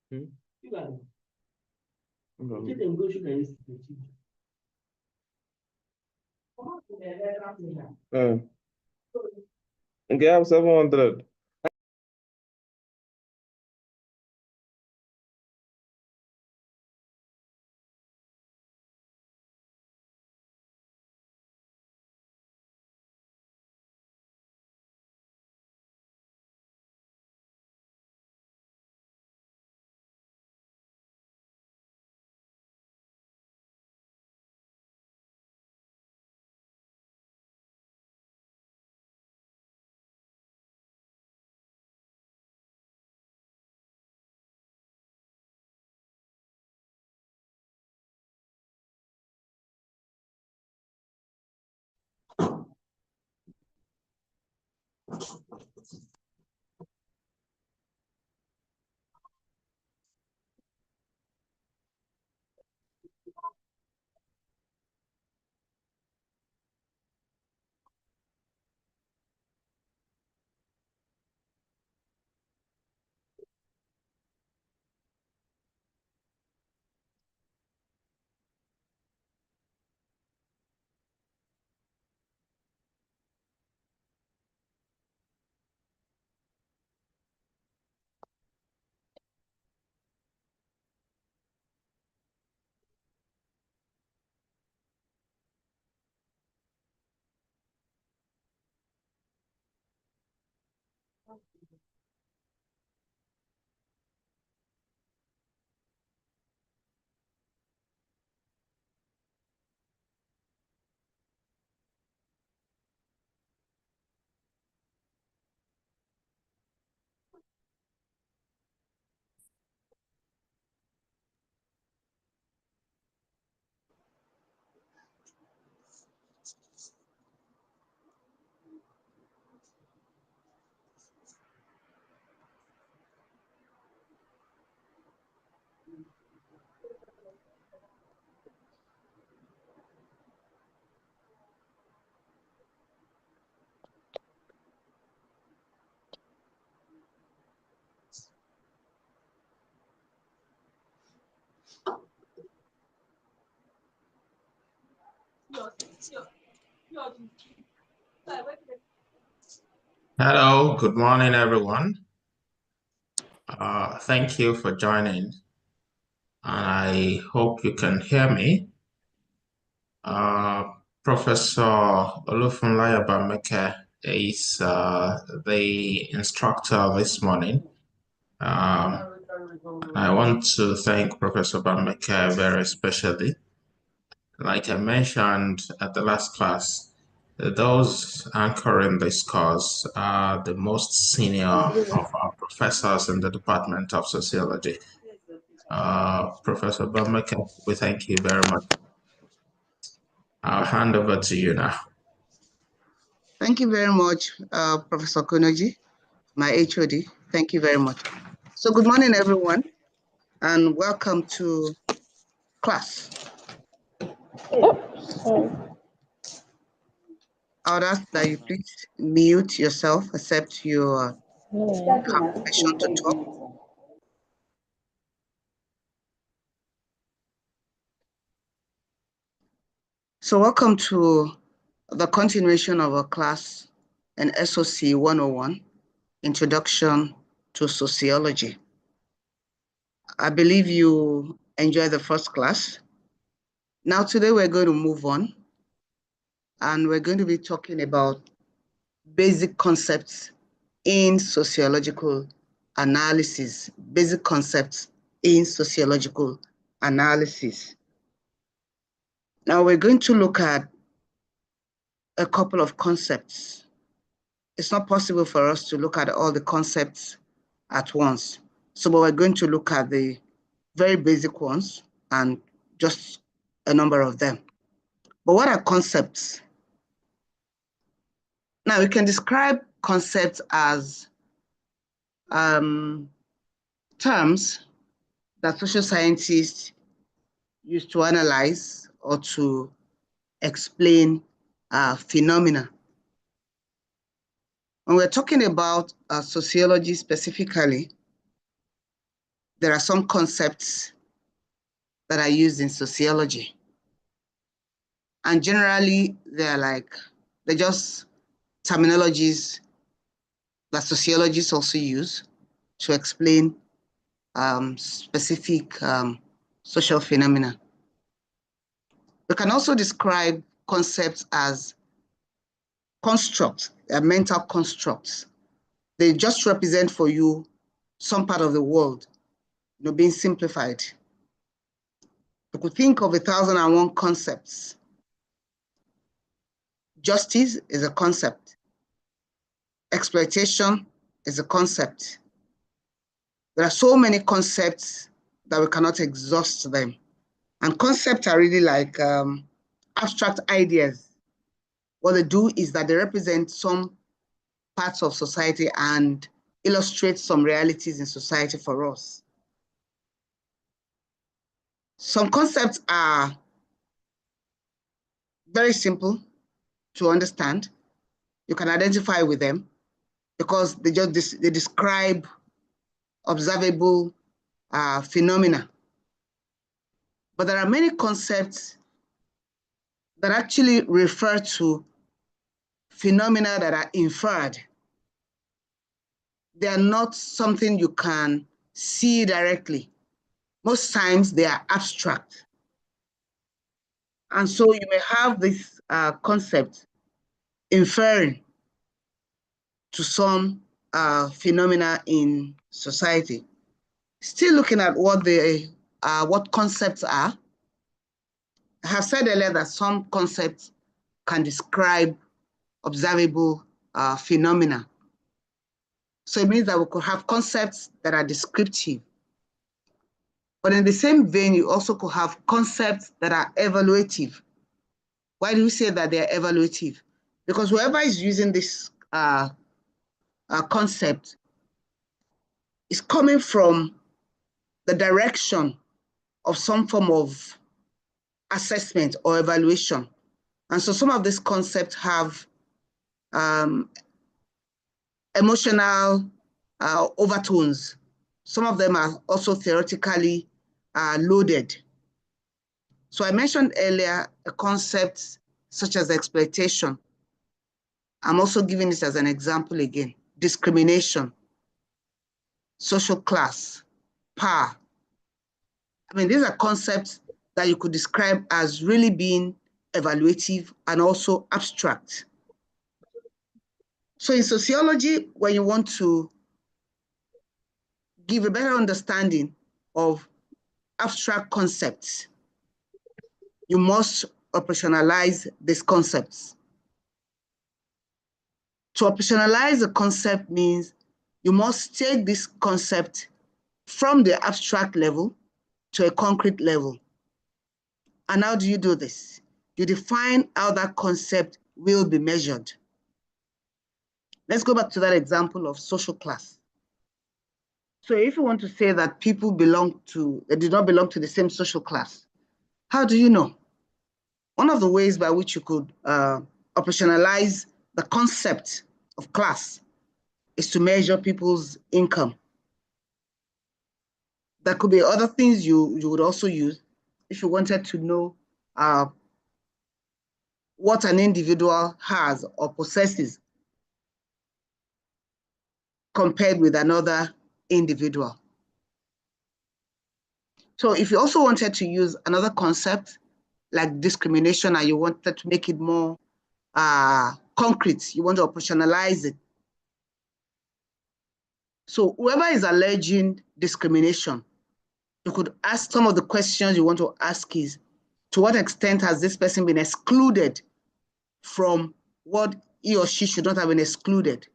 Okay, I have 700. Hello, good morning, everyone. Thank you for joining, and I hope you can hear me. Professor Olufunlaya Bameke is the instructor this morning. I want to thank Professor Bameke very especially. Like I mentioned at the last class, those anchoring this course are the most senior of our professors in the Department of Sociology. Professor Bameke, we thank you very much. I'll hand over to you now. Thank you very much, Professor Kunoji, my HOD. Thank you very much. So good morning, everyone, and welcome to class. I would ask that you please mute yourself, accept your permission to talk. So welcome to the continuation of our class in SOC 101, Introduction to Sociology. I believe you enjoyed the first class. Now today we're going to move on, and we're going to be talking about basic concepts in sociological analysis, basic concepts in sociological analysis. Now we're going to look at a couple of concepts. It's not possible for us to look at all the concepts at once. So we're going to look at the very basic ones and just a number of them. But what are concepts? Now we can describe concepts as terms that social scientists use to analyze or to explain phenomena. When we're talking about sociology specifically, there are some concepts that are used in sociology. And generally, they're just terminologies that sociologists also use to explain specific social phenomena. We can also describe concepts as constructs, mental constructs. They just represent for you some part of the world, being simplified. You could think of 1,001 concepts. Justice is a concept. Exploitation is a concept. There are so many concepts that we cannot exhaust them. And concepts are really like abstract ideas. What they do is that they represent some parts of society and illustrate some realities in society for us. Some concepts are very simple to understand. You can identify with them because they describe observable phenomena. But there are many concepts that actually refer to phenomena that are inferred. They are not something you can see directly. Most times they are abstract. And so you may have this concept inferring to some phenomena in society. Still looking at what concepts are, I have said earlier that some concepts can describe observable phenomena. So it means that we could have concepts that are descriptive. But in the same vein, you also could have concepts that are evaluative. Why do we say that they are evaluative? Because whoever is using this concept is coming from the direction of some form of assessment or evaluation. And so some of these concepts have emotional overtones. Some of them are also theoretically loaded. So I mentioned earlier a concept such as exploitation. I'm also giving this as an example again. Discrimination, social class, power. I mean, these are concepts that you could describe as really being evaluative and also abstract. So in sociology, when you want to give a better understanding of abstract concepts, you must operationalize these concepts. To operationalize a concept means you must take this concept from the abstract level to a concrete level. And how do you do this? You define how that concept will be measured. Let's go back to that example of social class. So if you want to say that people do not belong to the same social class, how do you know? One of the ways by which you could operationalize the concept of class is to measure people's income. There could be other things you would also use if you wanted to know what an individual has or possesses compared with another individual. So if you also wanted to use another concept like discrimination and you wanted to make it more concrete, you want to operationalize it. So whoever is alleging discrimination, you could ask some of the questions you want to ask is, to what extent has this person been excluded from what he or she should not have been excluded?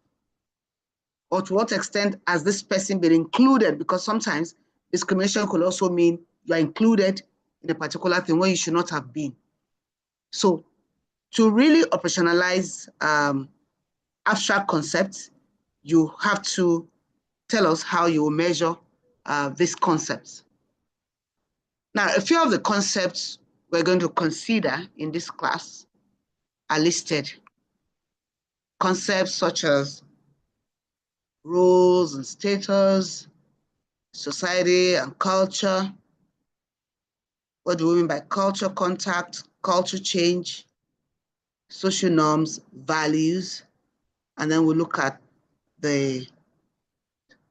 Or to what extent has this person been included? Because sometimes discrimination could also mean you are included in a particular thing where you should not have been. So to really operationalize abstract concepts, you have to tell us how you will measure these concepts. Now, a few of the concepts we're going to consider in this class are listed. Concepts such as roles and status, society and culture. What do we mean by culture contact, culture change, social norms, values, and then we look at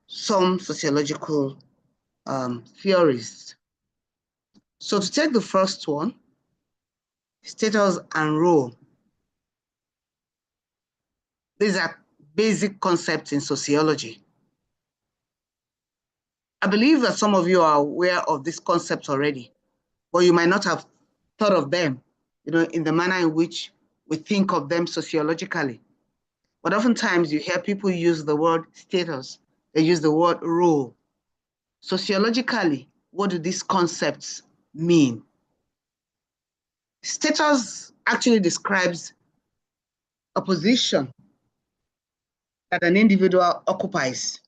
some sociological theories. So to take the first one, status and role. These are basic concepts in sociology. I believe that some of you are aware of these concepts already, but you might not have thought of them, in the manner in which we think of them sociologically. But oftentimes you hear people use the word status, they use the word role. Sociologically, what do these concepts mean? Status actually describes a position that an individual occupies.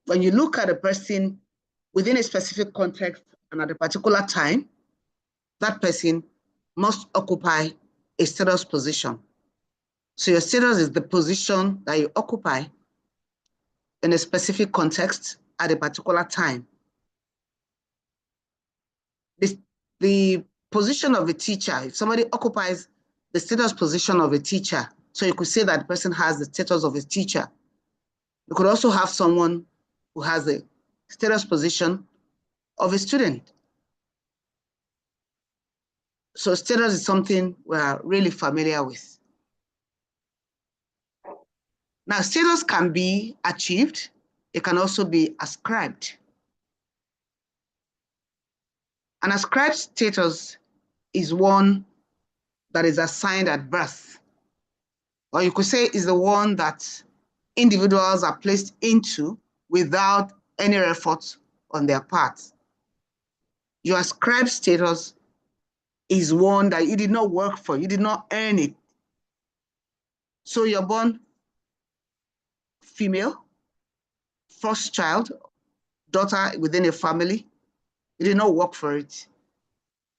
When you look at a person within a specific context and at a particular time, that person must occupy a status position. So your status is the position that you occupy in a specific context at a particular time. The position of a teacher, if somebody occupies the status position of a teacher, so you could say that the person has the status of a teacher. You could also have someone who has the status position of a student. So status is something we're really familiar with. Now, status can be achieved. It can also be ascribed. An ascribed status is one that is assigned at birth, or you could say is the one that individuals are placed into without any effort on their part. Your ascribed status is one that you did not work for, you did not earn it. So you're born female, first child, daughter within a family, you did not work for it.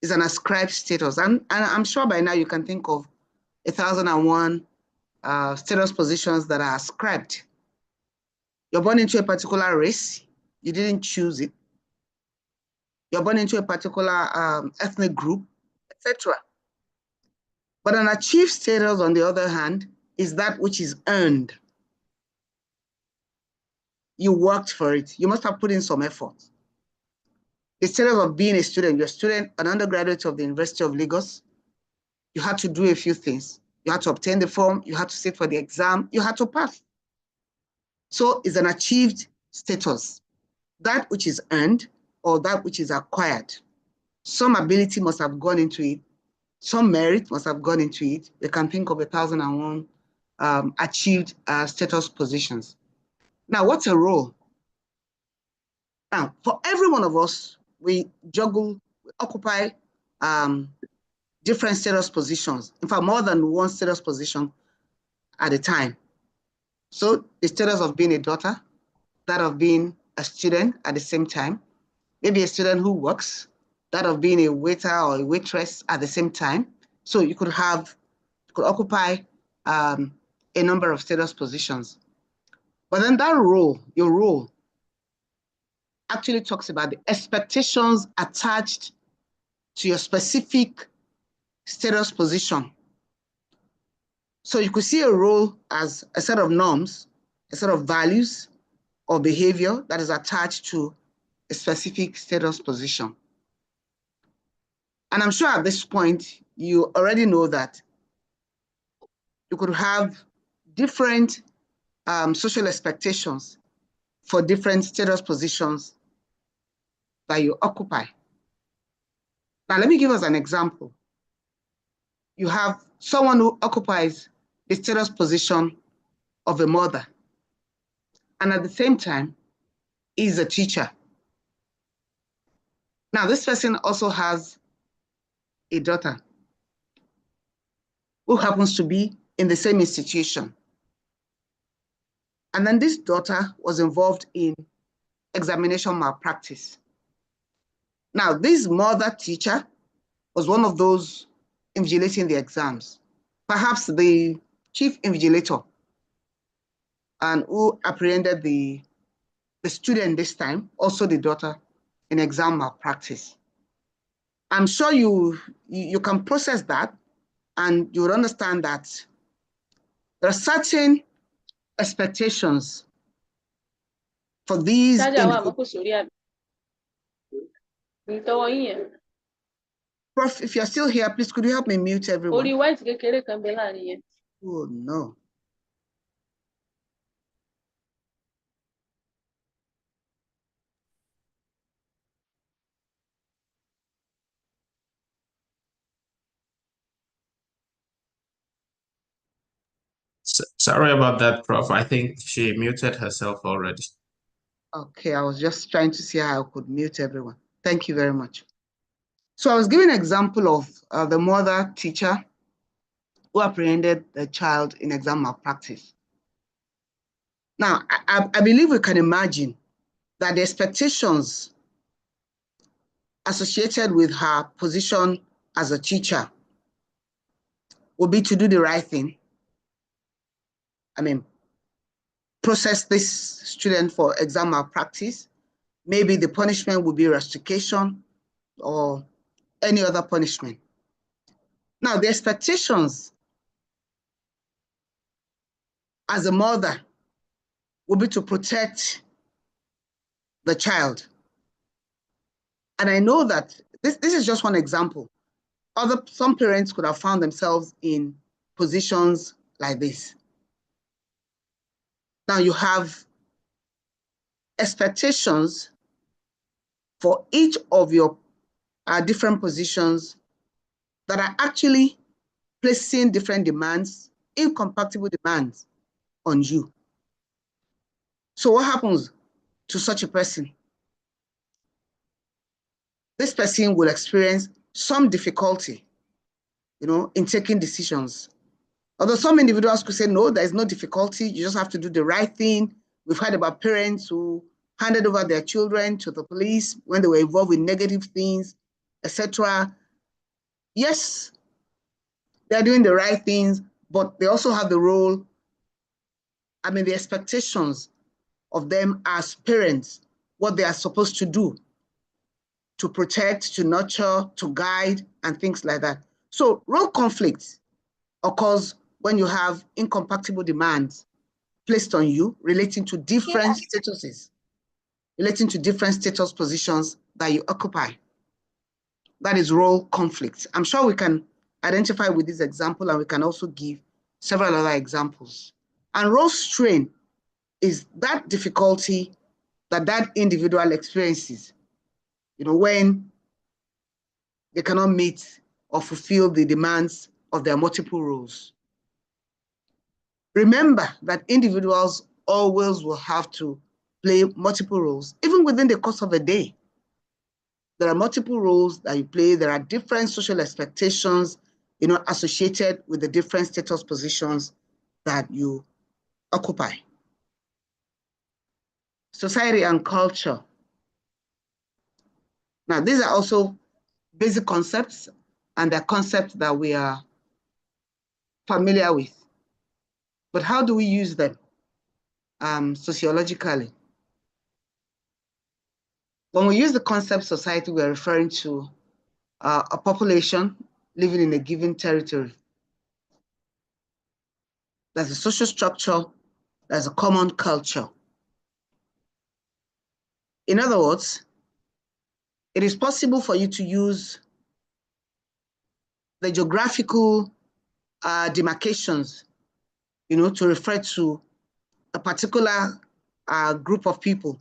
It's an ascribed status. And I'm sure by now you can think of 1,001 status positions that are ascribed. You're born into a particular race, you didn't choose it. You're born into a particular ethnic group, etc. But an achieved status, on the other hand, is that which is earned. You worked for it. You must have put in some effort. The status of being a student, you're a student, an undergraduate of the University of Lagos, you had to do a few things. You had to obtain the form, you had to sit for the exam, you had to pass. So it's an achieved status, that which is earned or that which is acquired. Some ability must have gone into it. Some merit must have gone into it. You can think of 1,001 achieved status positions. Now, what's a role? Now, for every one of us, we juggle, we occupy different status positions. In fact, more than one status position at a time. So the status of being a daughter, that of being a student at the same time, maybe a student who works, that of being a waiter or a waitress at the same time. So you could occupy a number of status positions. But then that role, your role, actually talks about the expectations attached to your specific status position. So you could see a role as a set of norms, a set of values or behavior that is attached to a specific status position. And I'm sure at this point, you already know that you could have different social expectations for different status positions that you occupy. Now, let me give us an example. You have someone who occupies the status position of a mother, and at the same time, is a teacher. Now, this person also has a daughter who happens to be in the same institution. And then this daughter was involved in examination malpractice. Now, this mother teacher was one of those invigilating the exams, perhaps the chief invigilator, and who apprehended the the student this time, also the daughter, in exam malpractice. I'm sure you can process that, and you will understand that there are certain expectations for these individuals. Prof, if you're still here, please could you help me mute everyone? Oh no. Sorry about that, Prof. I think she muted herself already. Okay, I was just trying to see how I could mute everyone. Thank you very much. So I was giving an example of the mother teacher who apprehended the child in exam malpractice. Now, I believe we can imagine that the expectations associated with her position as a teacher will be to do the right thing. I mean, process this student for exam malpractice. Maybe the punishment would be rustication or any other punishment. Now, the expectations as a mother will be to protect the child. And I know that this is just one example. Some parents could have found themselves in positions like this. Now you have expectations for each of your different positions that are actually placing different demands, incompatible demands on you. So what happens to such a person? This person will experience some difficulty, in taking decisions. Although some individuals could say, no, there is no difficulty, you just have to do the right thing. We've heard about parents who handed over their children to the police when they were involved with negative things, etc. Yes, they're doing the right things, but they also have the role, the expectations of them as parents, what they are supposed to do to protect, to nurture, to guide, and things like that. So role conflict occurs when you have incompatible demands placed on you relating to different statuses, relating to different status positions that you occupy. That is role conflict. I'm sure we can identify with this example, and we can also give several other examples. And role strain is that difficulty that individual experiences, when they cannot meet or fulfill the demands of their multiple roles. Remember that individuals always will have to play multiple roles, even within the course of a day. There are multiple roles that you play. There are different social expectations, associated with the different status positions that you occupy. Society and culture. Now, these are also basic concepts, and they're concepts that we are familiar with. But how do we use them sociologically? When we use the concept society, we're referring to a population living in a given territory. There's a social structure, there's a common culture. In other words, it is possible for you to use the geographical demarcations, to refer to a particular group of people,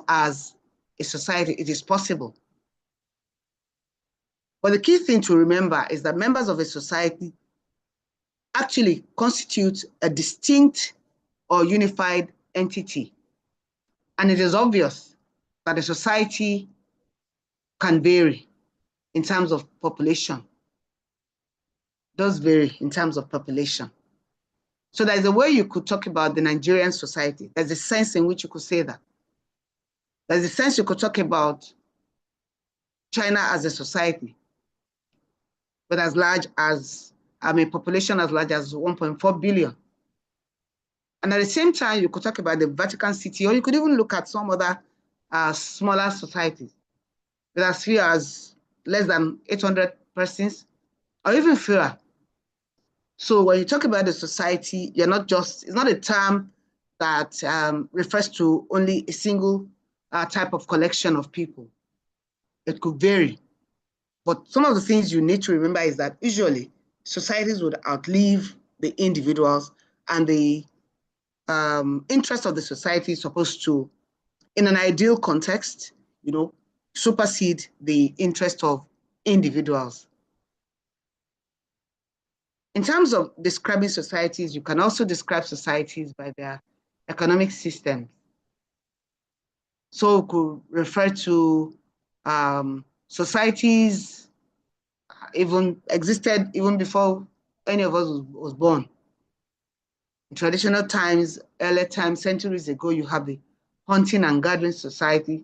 as a society. It is possible. But the key thing to remember is that members of a society actually constitute a distinct or unified entity. And it is obvious that a society can vary in terms of population. Does vary in terms of population. So there's a way you could talk about the Nigerian society. There's a sense in which you could say that. There's a sense you could talk about China as a society, but as large as, population as large as 1.4 billion. And at the same time, you could talk about the Vatican City, or you could even look at some other smaller societies with as few as less than 800 persons, or even fewer. So when you talk about the society, you're not just, it's not a term that refers to only a single type of collection of people. It could vary. But some of the things you need to remember is that usually societies would outlive the individuals, and the interest of the society is supposed to, in an ideal context, supersede the interest of individuals. In terms of describing societies, you can also describe societies by their economic systems. So we could refer to societies even existed even before any of us was born. In traditional times, earlier times, centuries ago, you have the hunting and gathering society,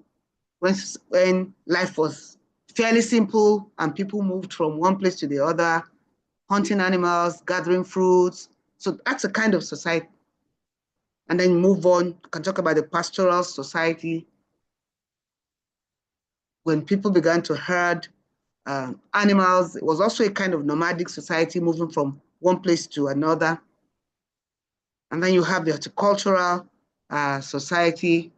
when life was fairly simple and people moved from one place to the other, hunting animals, gathering fruits. So that's a kind of society. And then move on, you can talk about the pastoral society, when people began to herd animals. It was also a kind of nomadic society, moving from one place to another. And then you have the horticultural society,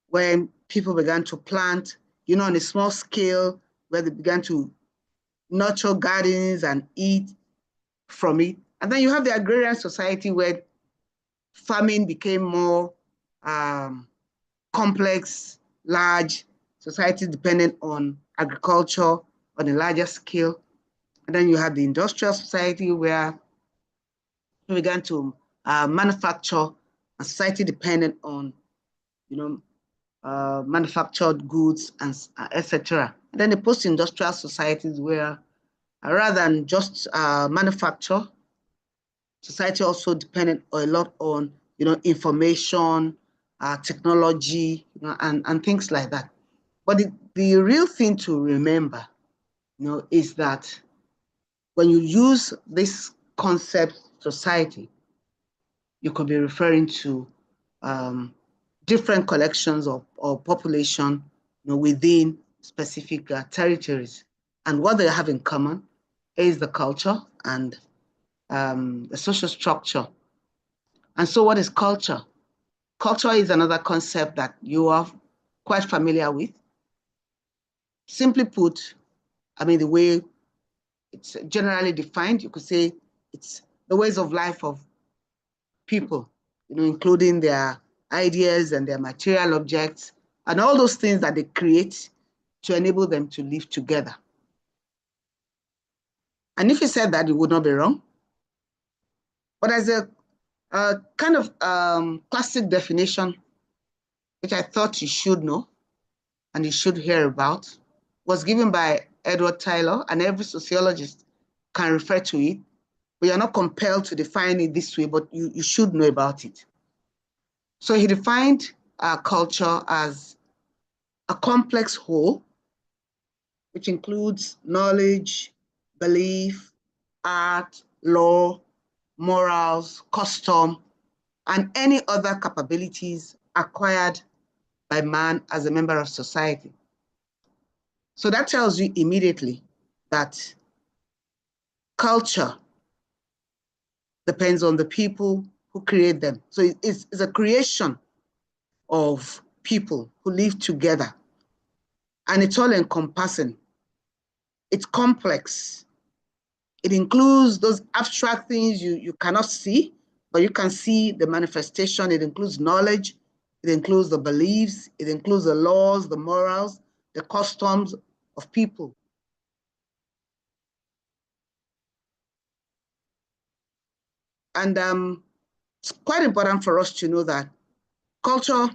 when people began to plant, on a small scale, where they began to nurture gardens and eat from it. And then you have the agrarian society, where farming became more complex, large society dependent on agriculture on a larger scale. And then you have the industrial society, where we began to manufacture, a society dependent on, manufactured goods, and etc. And then the post-industrial societies, where rather than just manufacture, society also depended a lot on, information, technology, and things like that. But the real thing to remember, is that when you use this concept society, you could be referring to different collections of population, within specific territories. And what they have in common is the culture and the social structure. And so what is culture? Culture is another concept that you are quite familiar with. Simply put, the way it's generally defined, you could say it's the ways of life of people, including their ideas and their material objects and all those things that they create to enable them to live together. And if you said that, you would not be wrong. But as a kind of classic definition, which I thought you should know and you should hear about, was given by Edward Tylor, and every sociologist can refer to it, but you're not compelled to define it this way, but you should know about it. So he defined culture as a complex whole, which includes knowledge, belief, art, law, morals, custom, and any other capabilities acquired by man as a member of society. So that tells you immediately that culture depends on the people who create them. So it's a creation of people who live together, and it's all encompassing. It's complex. It includes those abstract things you cannot see, but you can see the manifestation. It includes knowledge. It includes the beliefs. It includes the laws, the morals, the customs of people. And it's quite important for us to know that culture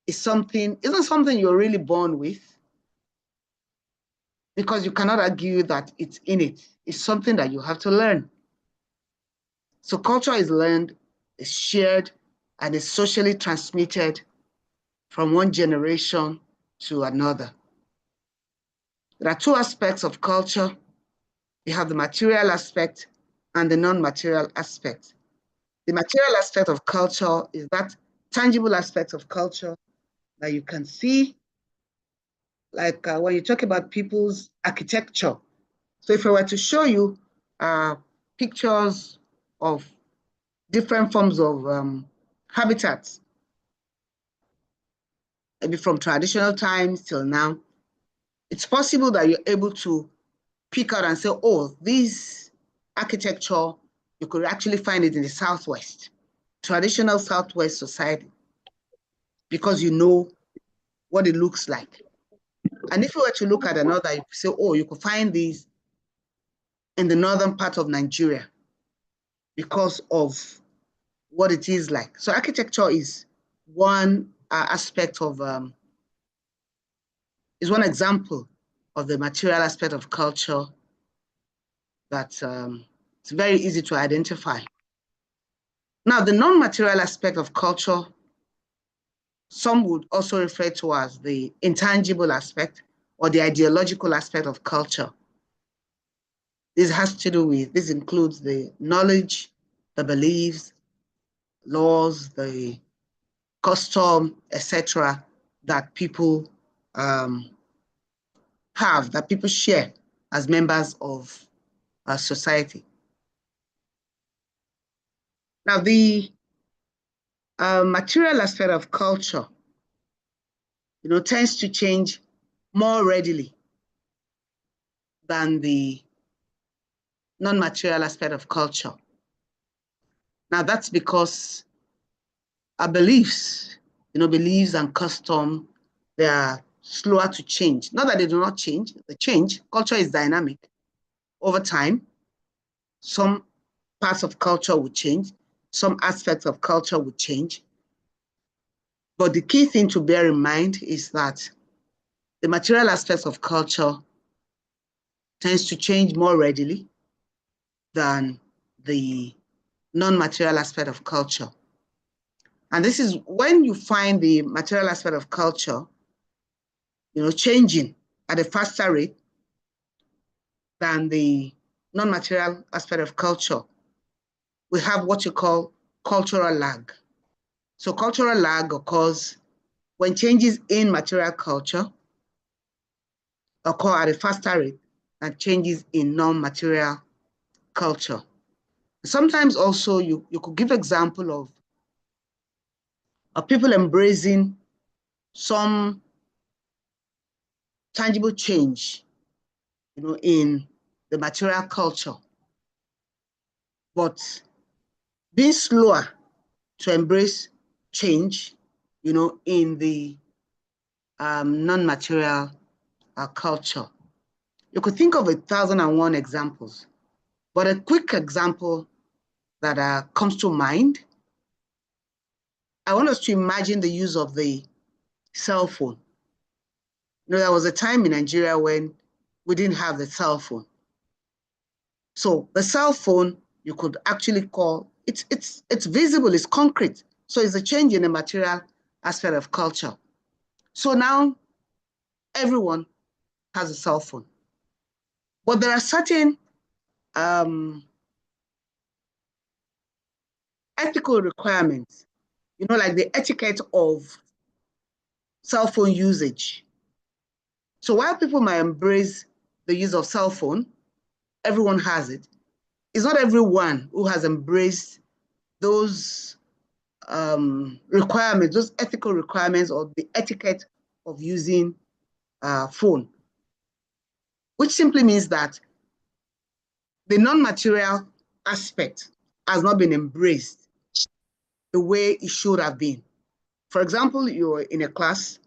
isn't something you're really born with, because you cannot argue that it's in it. It's something that you have to learn. So culture is learned, is shared, and is socially transmitted from one generation to another. There are two aspects of culture. You have the material aspect and the non-material aspect. The material aspect of culture is that tangible aspect of culture that you can see, like when you talk about people's architecture. So if I were to show you pictures of different forms of habitats, maybe from traditional times till now, it's possible that you're able to pick out and say, oh, this architecture, you could actually find it in the Southwest, traditional Southwest society, because you know what it looks like. And if you were to look at another, you could say, oh, you could find these in the northern part of Nigeria because of what it is like. So architecture is one aspect of, is one example of the material aspect of culture that it's very easy to identify. Now, the non-material aspect of culture, some would also refer to as the intangible aspect or the ideological aspect of culture. This has to do with, this includes the knowledge, the beliefs, laws, the custom, etc., that people have, that people share as members of a society. Now, the material aspect of culture, tends to change more readily than the non-material aspect of culture. Now, that's because our beliefs, beliefs and custom, they are slower to change. Not that they do not change, they change. Culture is dynamic. Over time, some parts of culture will change, some aspects of culture will change. But the key thing to bear in mind is that the material aspects of culture tends to change more readily than the non-material aspect of culture. And this is when you find the material aspect of culture, changing at a faster rate than the non-material aspect of culture, we have what you call cultural lag. So cultural lag occurs when changes in material culture occur at a faster rate than changes in non-material culture. Sometimes also you could give example of people embracing some tangible change, in the material culture, but being slower to embrace change, in the non-material culture. You could think of 1,001 examples, but a quick example that comes to mind, I want us to imagine the use of the cell phone. There was a time in Nigeria when we didn't have the cell phone. So the cell phone, you could actually call, it's visible, it's concrete. So it's a change in the material aspect of culture. So now everyone has a cell phone. But there are certain ethical requirements, like the etiquette of cell phone usage. So while people might embrace the use of cell phone, everyone has it. It's not everyone who has embraced those requirements, those ethical requirements or the etiquette of using phone, which simply means that the non-material aspect has not been embraced the way it should have been. For example, you're in a class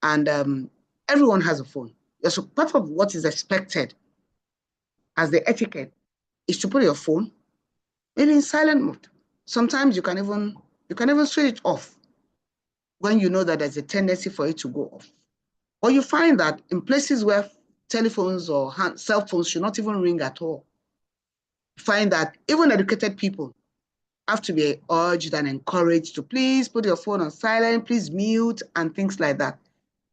and everyone has a phone. So part of what is expected as the etiquette is to put your phone maybe in silent mode. Sometimes you can even switch it off when you know that there's a tendency for it to go off. Or you find that in places where telephones or cell phones should not even ring at all, you find that even educated people have to be urged and encouraged to please put your phone on silent, please mute, and things like that.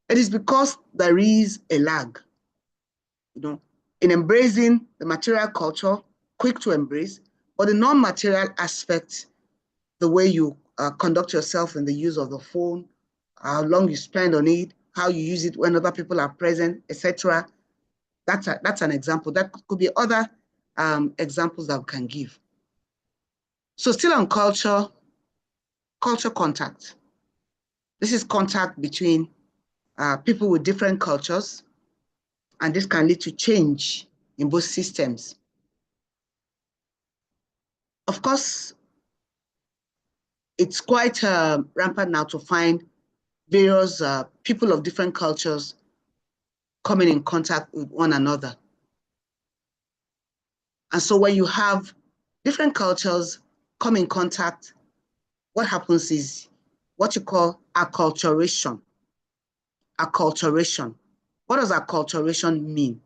It is because there is a lag, in embracing the material culture, quick to embrace, but the non-material aspect the way you conduct yourself in the use of the phone, how long you spend on it, how you use it when other people are present, etc. That's an example. That could be other examples that we can give. So still on culture contact. This is contact between people with different cultures, and this can lead to change in both systems. Of course, it's quite rampant now to find various people of different cultures coming in contact with one another. And so when you have different cultures come in contact, what happens is what you call acculturation. Acculturation. What does acculturation mean?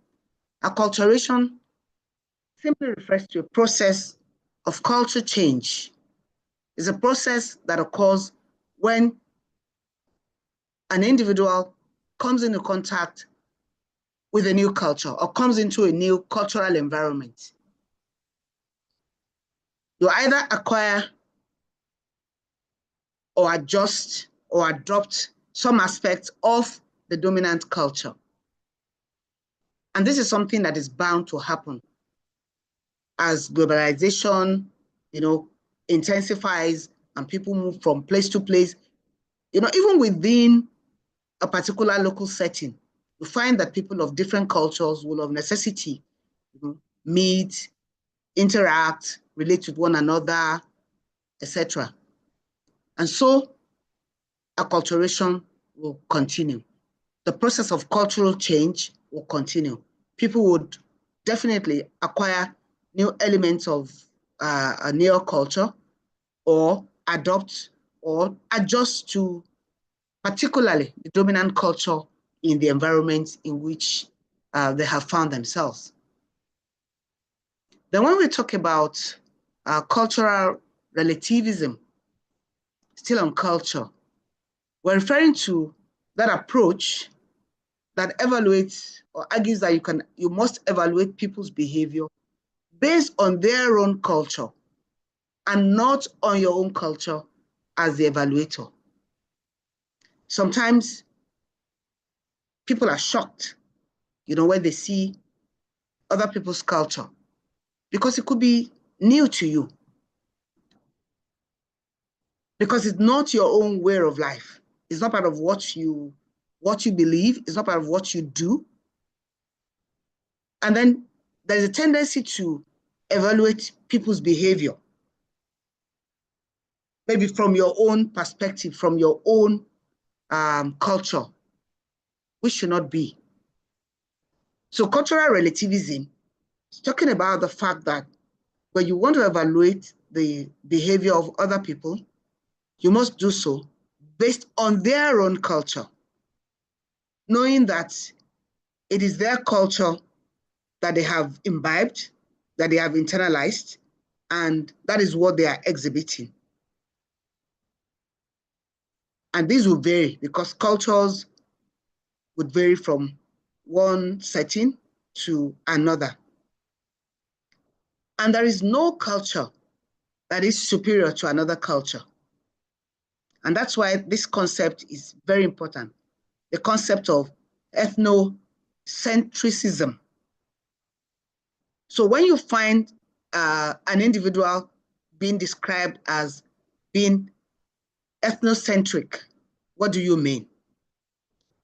Acculturation simply refers to a process of culture change. It's a process that occurs when an individual comes into contact with a new culture or comes into a new cultural environment. You either acquire or adjust or adopt some aspects of the dominant culture. And this is something that is bound to happen as globalization, intensifies and people move from place to place. Even within a particular local setting, you find that people of different cultures will of necessity meet, interact, relate with one another, etc. And so acculturation will continue. The process of cultural change will continue. People would definitely acquire new elements of a newer culture or adopt or adjust to particularly the dominant culture in the environment in which they have found themselves. Then when we talk about cultural relativism, still on culture, we're referring to that approach that evaluates or argues that you must evaluate people's behavior based on their own culture and not on your own culture as the evaluator. Sometimes people are shocked, when they see other people's culture because it could be new to you, because it's not your own way of life. It's not part of what you believe. It's not part of what you do. And then there's a tendency to evaluate people's behavior, maybe from your own perspective, from your own culture, which should not be. So cultural relativism is talking about the fact that when you want to evaluate the behavior of other people, you must do so based on their own culture, knowing that it is their culture that they have imbibed, that they have internalized, and that is what they are exhibiting. And these will vary because cultures would vary from one setting to another. And there is no culture that is superior to another culture. And that's why this concept is very important. The concept of ethnocentrism. So when you find an individual being described as being ethnocentric, what do you mean?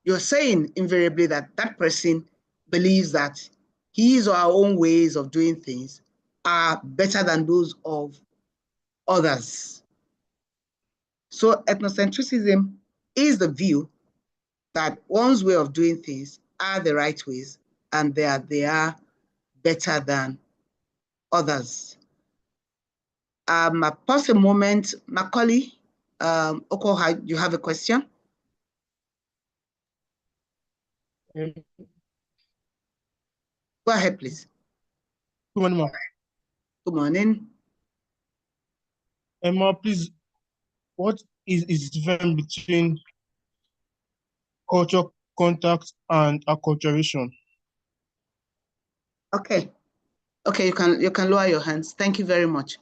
You're saying invariably that that person believes that his or her own ways of doing things are better than those of others. So ethnocentrism is the view that one's way of doing things are the right ways and that they are better than others. Pause a moment, Macaulay. Oko, you have a question? Um, Go ahead, please. Good morning, ma. Good morning. Ma, please, what is the difference between culture contact and acculturation? Okay, you can lower your hands. Thank you very much.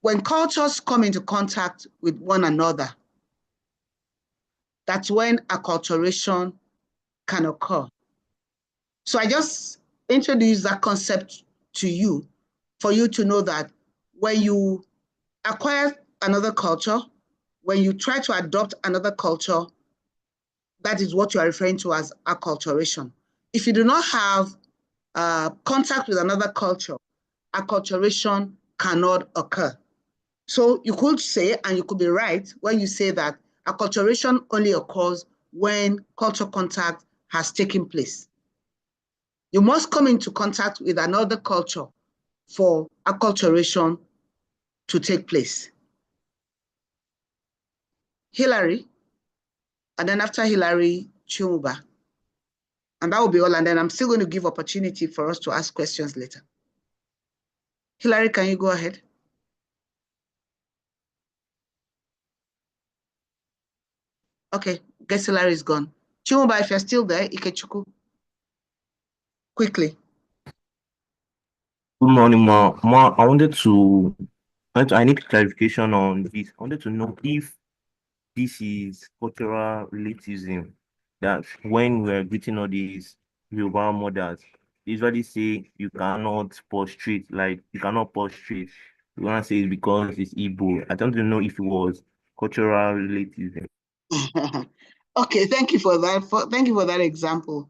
when cultures come into contact with one another, that's when acculturation can occur. So I just introduced that concept to you for you to know that when you acquire another culture, when you try to adopt another culture, that is what you are referring to as acculturation. If you do not have contact with another culture, acculturation cannot occur. So you could say, and you could be right when you say that acculturation only occurs when cultural contact has taken place. You must come into contact with another culture for acculturation to take place. Hillary, and then after Hillary, Chumuba. And that will be all. And then I'm still going to give opportunity for us to ask questions later. Hillary, can you go ahead? Okay, guess Hillary is gone. Chumuba, if you're still there, Ikechukwu. Quickly. Good morning, Ma. Ma, I need clarification on this. I wanted to know if this is cultural relativism, that when we're greeting all these Yoruba mothers, they usually say you cannot prostrate, like you cannot prostrate. You want to say it's because it's Igbo. I don't know if it was cultural relativism. Okay, thank you for that. Thank you for that example.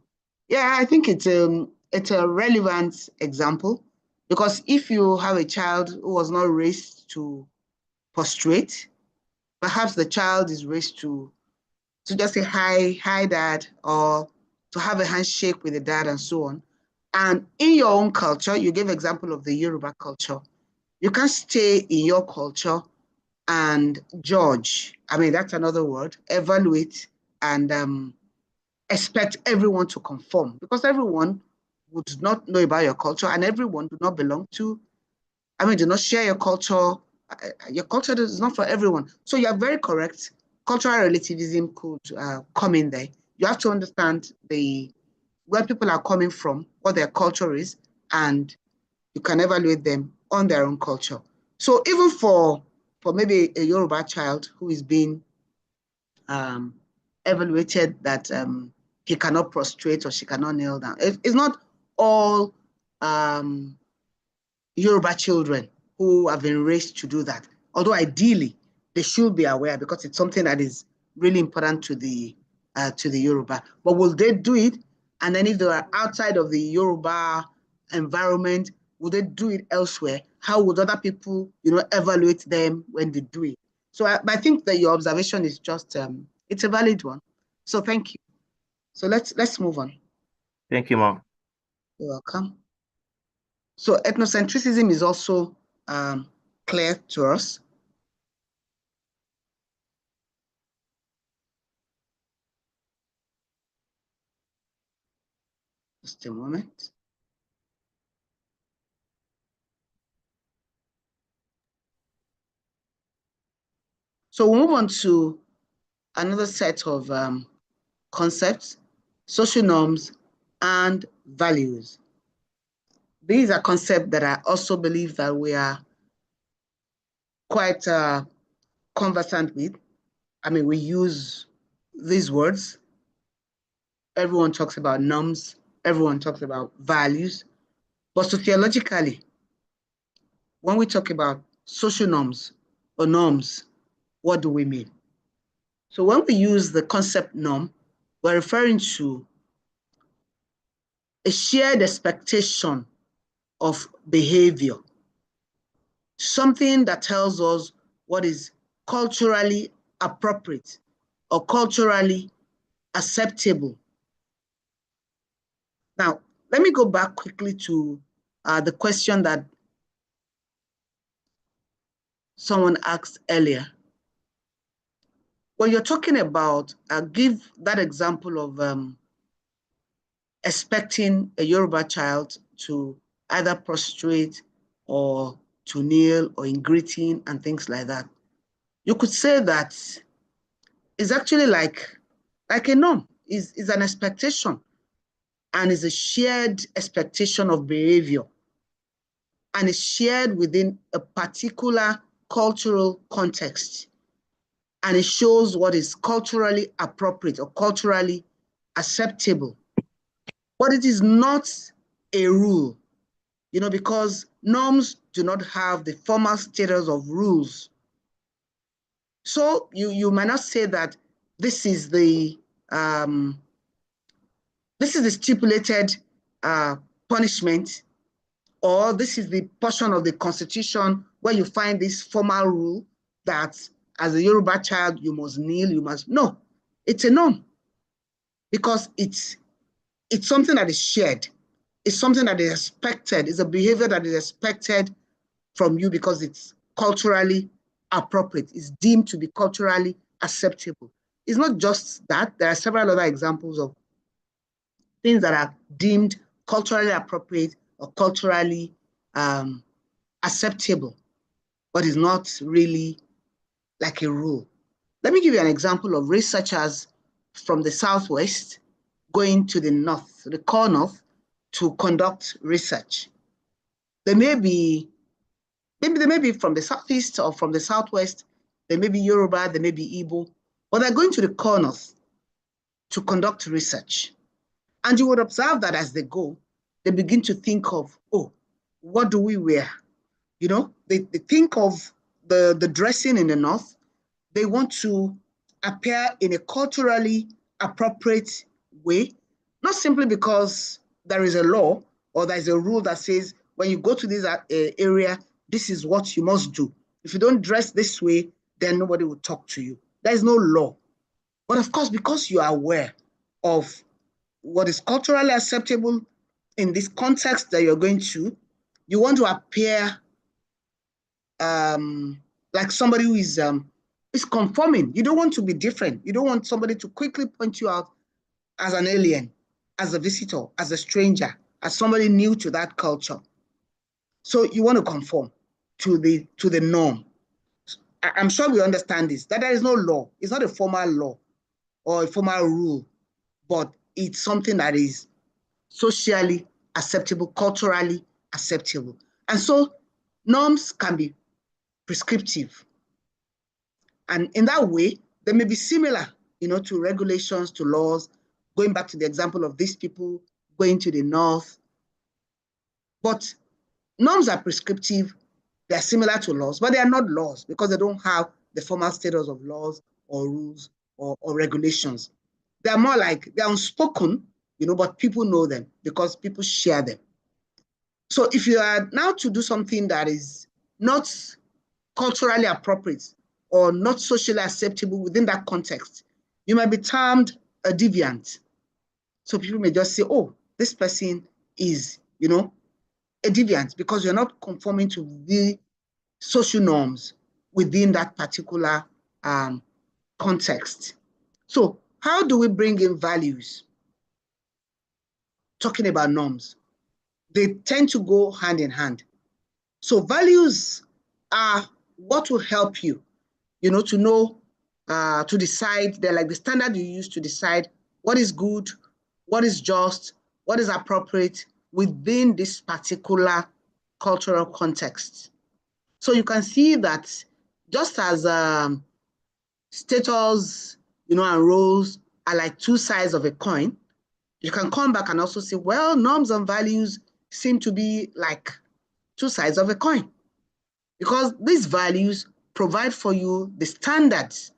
Yeah, I think it's a relevant example, because if you have a child who was not raised to prostrate, perhaps the child is raised to just say hi dad, or to have a handshake with the dad and so on. And in your own culture, you gave example of the Yoruba culture. You can't stay in your culture and judge. I mean, that's another word, evaluate and expect everyone to conform, because everyone would not know about your culture and everyone do not belong to, do not share your culture. Your culture is not for everyone. So you're very correct. Cultural relativism could come in there. You have to understand where people are coming from, what their culture is, and you can evaluate them on their own culture. So even for maybe a Yoruba child who is being evaluated that he cannot prostrate or she cannot kneel down, it's not all Yoruba children who have been raised to do that. Although ideally they should be aware, because it's something that is really important to the Yoruba. But will they do it? And then if they are outside of the Yoruba environment, will they do it elsewhere? How would other people, evaluate them when they do it? So I think that your observation is just it's a valid one. So thank you. So let's move on. Thank you, Ma. You're welcome. So ethnocentrism is also clear to us. Just a moment. So we'll move on to another set of concepts, social norms, and values. These are concepts that I also believe that we are quite conversant with. I mean, we use these words. Everyone talks about norms. Everyone talks about values. But sociologically, when we talk about social norms or norms, what do we mean? So when we use the concept norm, we're referring to a shared expectation of behavior, something that tells us what is culturally appropriate or culturally acceptable. Now, let me go back quickly to the question that someone asked earlier. When you're talking about, give that example of expecting a Yoruba child to either prostrate or to kneel or in greeting and things like that. You could say that it's actually like a norm, is an expectation, and is a shared expectation of behavior, and is shared within a particular cultural context, and it shows what is culturally appropriate or culturally acceptable. But it is not a rule, because norms do not have the formal status of rules. So you might not say that this is the stipulated punishment, or this is the portion of the Constitution where you find this formal rule that as a Yoruba child, you must kneel, no, it's a norm, because it's something that is shared. It's something that is expected. It's a behavior that is expected from you because it's culturally appropriate. It's deemed to be culturally acceptable. It's not just that. There are several other examples of things that are deemed culturally appropriate or culturally acceptable, but it's not really like a rule. Let me give you an example of researchers from the Southwest going to the North, the core North, to conduct research. They may be from the Southeast or from the Southwest, they may be Yoruba, they may be Igbo, but they're going to the core North to conduct research. And you would observe that as they go, they begin to think of, oh, what do we wear? They think of the dressing in the North. They want to appear in a culturally appropriate way, not simply because there is a law or there is a rule that says when you go to this area, this is what you must do. If you don't dress this way, then nobody will talk to you. There is no law. But of course, because you are aware of what is culturally acceptable in this context that you're going to, you want to appear like somebody who is conforming. You don't want to be different. You don't want somebody to quickly point you out as an alien, as a visitor, as a stranger, as somebody new to that culture. So you want to conform to the norm. I'm sure we understand this, that there is no law. It's not a formal law or a formal rule, but it's something that is socially acceptable, culturally acceptable. And so norms can be prescriptive. And in that way, they may be similar, to regulations, to laws, going back to the example of these people going to the North. But norms are prescriptive. They're similar to laws, but they are not laws because they don't have the formal status of laws or rules or regulations. They're more like, they're unspoken, but people know them because people share them. So if you are now to do something that is not culturally appropriate or not socially acceptable within that context, you might be termed a deviant. So people may just say, oh, this person is, a deviant because you're not conforming to the social norms within that particular context. So how do we bring in values? Talking about norms, they tend to go hand in hand. So values are what will help you, to know, to decide. They're like the standard you use to decide what is good, what is just, what is appropriate within this particular cultural context. So you can see that just as status, and roles are like two sides of a coin, you can come back and also say, well, norms and values seem to be like two sides of a coin, because these values provide for you the standards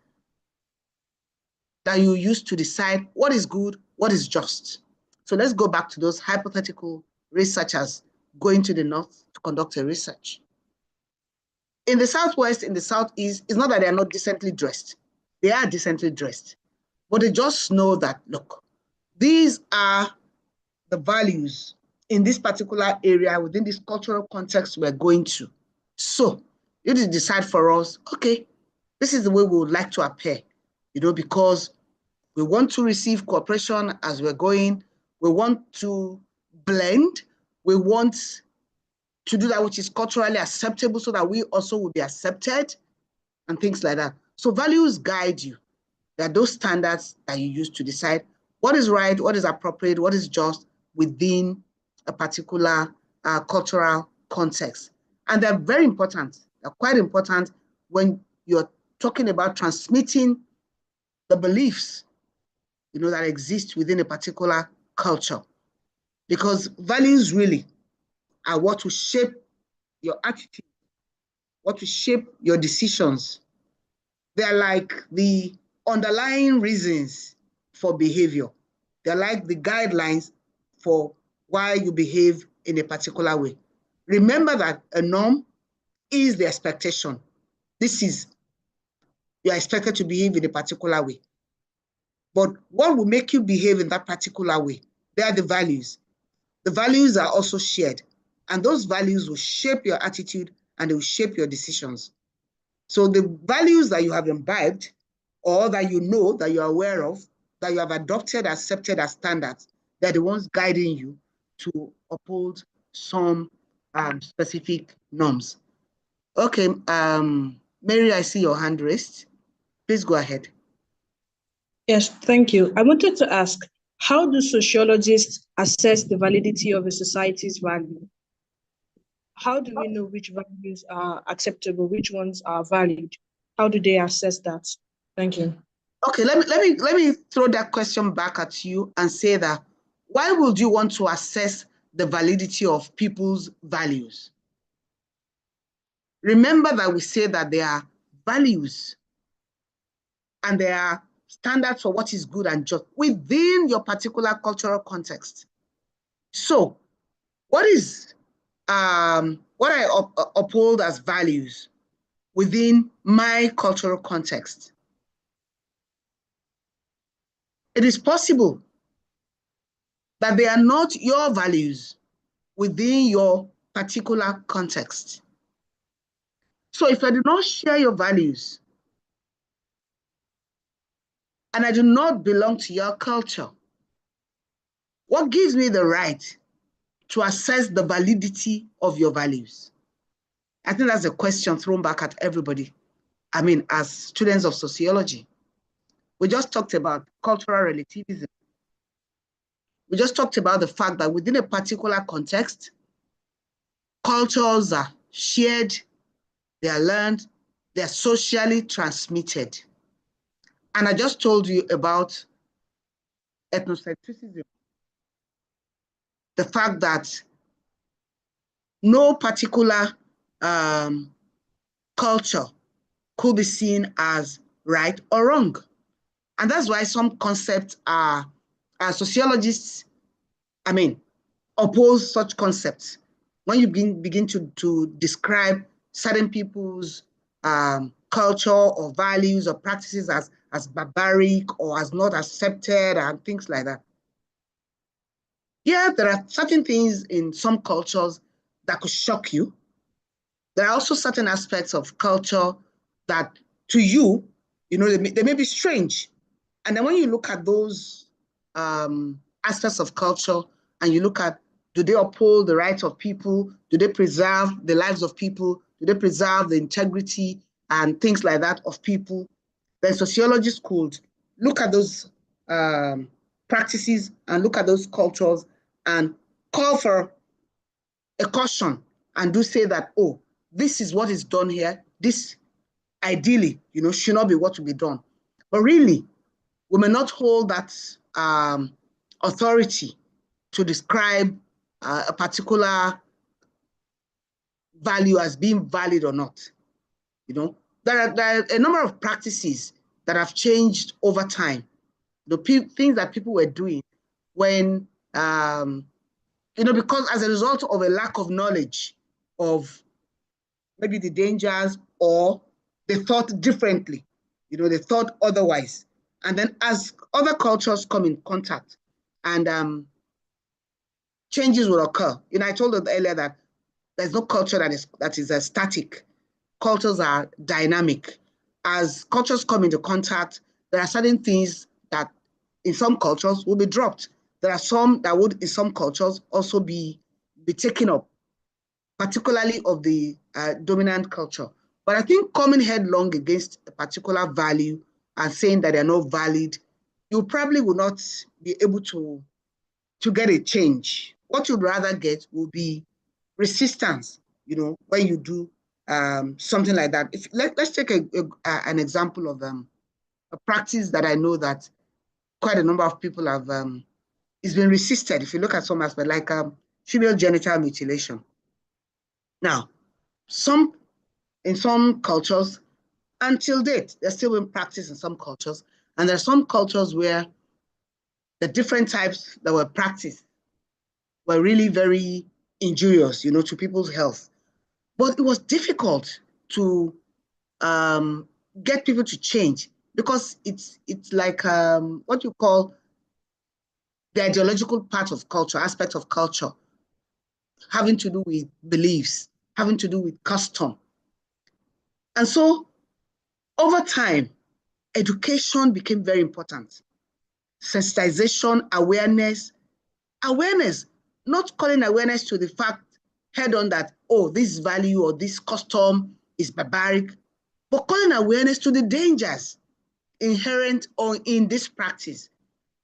that you use to decide what is good, what is just. So let's go back to those hypothetical researchers going to the North to conduct a research. In the Southwest, in the Southeast, it's not that they are not decently dressed. They are decently dressed, but they just know that, look, these are the values in this particular area, within this cultural context we're going to. So you just decide for us, okay, this is the way we would like to appear, because we want to receive cooperation as we're going. We want to blend. We want to do that which is culturally acceptable so that we also will be accepted and things like that. So values guide you. There are those standards that you use to decide what is right, what is appropriate, what is just within a particular cultural context. And they're very important. They're quite important when you're talking about transmitting the beliefs, that exist within a particular culture. Because values really are what will shape your attitude, what will shape your decisions. They're like the underlying reasons for behavior. They're like the guidelines for why you behave in a particular way. Remember that a norm is the expectation. This is, you're expected to behave in a particular way. But what will make you behave in that particular way? They are the values. The values are also shared, and those values will shape your attitude and they will shape your decisions. So the values that you have imbibed, or that you know, that you're aware of, that you have adopted, accepted as standards, they're the ones guiding you to uphold some specific norms. Okay, Mary, I see your hand raised. Please go ahead. Yes, thank you. I wanted to ask, how do sociologists assess the validity of a society's value? How do we know which values are acceptable, which ones are valid? How do they assess that? Thank you. Okay, let me throw that question back at you and say that, why would you want to assess the validity of people's values? Remember that we say that there are values and there are standards for what is good and just within your particular cultural context. So what is what I uphold as values within my cultural context? It is possible that they are not your values within your particular context. So if I do not share your values and I do not belong to your culture, what gives me the right to assess the validity of your values? I think that's a question thrown back at everybody. I mean, as students of sociology, we just talked about cultural relativism. We just talked about the fact that within a particular context, cultures are shared, they are learned, they're socially transmitted. And I just told you about ethnocentrism, the fact that no particular culture could be seen as right or wrong. And that's why some concepts are sociologists, oppose such concepts. When you begin to describe certain people's culture or values or practices as barbaric or as not accepted and things like that. Yeah, there are certain things in some cultures that could shock you. There are also certain aspects of culture that to you, they may be strange. And then when you look at those aspects of culture and you look at, do they uphold the rights of people? Do they preserve the lives of people? Do they preserve the integrity and things like that of people? Then sociologists could look at those practices and look at those cultures and call for a caution and do say that, oh, this is what is done here. This ideally, should not be what will be done. But really, we may not hold that authority to describe a particular value as being valid or not. There are a number of practices that have changed over time. The things that people were doing when, because as a result of a lack of knowledge of maybe the dangers, or they thought differently, they thought otherwise. And then as other cultures come in contact and changes will occur. I told you earlier that there's no culture that is static. Cultures are dynamic. As cultures come into contact, there are certain things that in some cultures will be dropped. There are some that would in some cultures also be taken up, particularly of the dominant culture. But I think coming headlong against a particular value and saying that they're not valid, you probably will not be able to get a change. What you'd rather get will be resistance, when you do something like that. Let's take an example of a practice that I know that quite a number of people have, it's been resisted. If you look at some aspect, like female genital mutilation. Now, in some cultures, until date, they're still being practiced in some cultures. And there are some cultures where the different types that were practiced were really very injurious, to people's health. But it was difficult to get people to change because it's like what you call the ideological part of culture, aspect of culture, having to do with beliefs, having to do with custom. And so over time, education became very important. Sensitization, awareness, not calling awareness to the fact head on that, oh, this value or this custom is barbaric, but calling awareness to the dangers inherent or in this practice,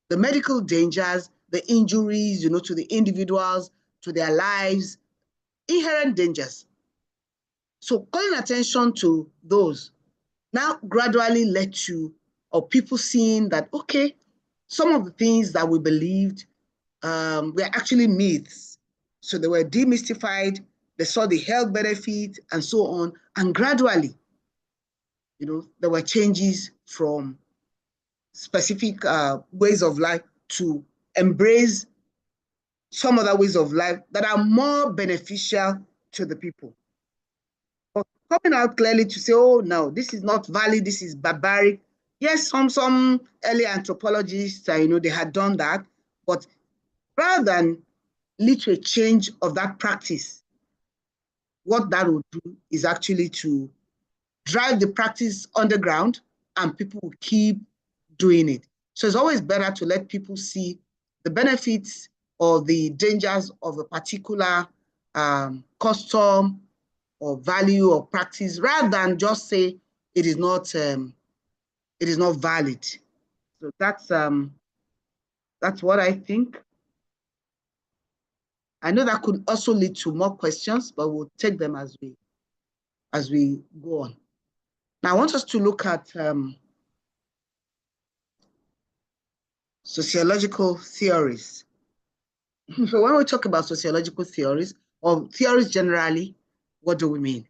the medical dangers, the injuries, to the individuals, to their lives, inherent dangers. So calling attention to those now gradually led to, or people seeing that, okay, some of the things that we believed were actually myths. So they were demystified, they saw the health benefit and so on. And gradually, there were changes from specific ways of life to embrace some other ways of life that are more beneficial to the people. But coming out clearly to say, oh, no, this is not valid, this is barbaric. Yes, some early anthropologists, they had done that, but rather than lead to a change of that practice, what that would do is actually to drive the practice underground and people will keep doing it. So it's always better to let people see the benefits or the dangers of a particular custom or value or practice rather than just say it is not valid. So that's what I think. I know that could also lead to more questions, but we'll take them as we go on. Now I want us to look at sociological theories. So when we talk about sociological theories or theories generally, what do we mean?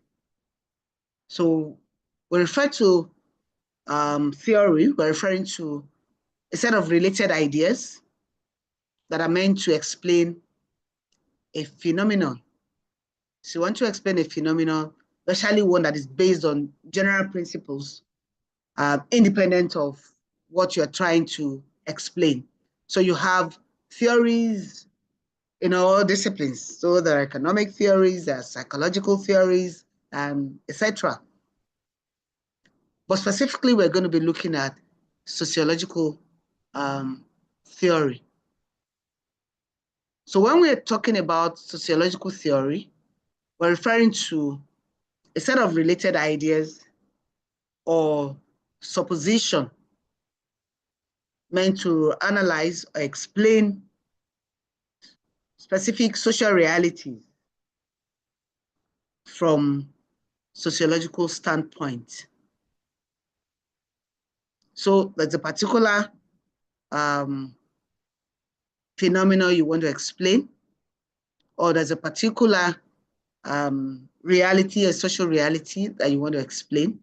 So we refer to theory, we're referring to a set of related ideas that are meant to explain a phenomenon. So you want to explain a phenomenon, especially one that is based on general principles, independent of what you're trying to explain. So you have theories in all disciplines. So there are economic theories, there are psychological theories, etc. But specifically, we're going to be looking at sociological theory. So when we're talking about sociological theory, we're referring to a set of related ideas or supposition meant to analyze or explain specific social realities from sociological standpoint. So there's a particular phenomenon you want to explain, or there's a particular reality, a social reality that you want to explain,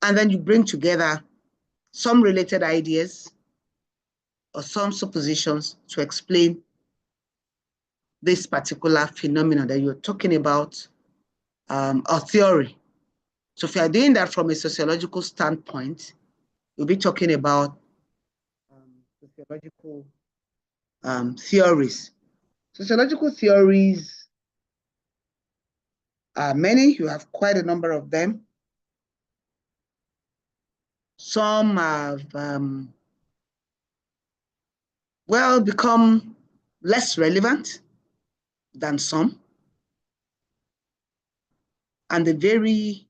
and then you bring together some related ideas or some suppositions to explain this particular phenomenon that you're talking about, or theory. So if you're doing that from a sociological standpoint, you'll be talking about sociological theories. Sociological theories are many. You have quite a number of them. Some have, become less relevant than some. And they vary,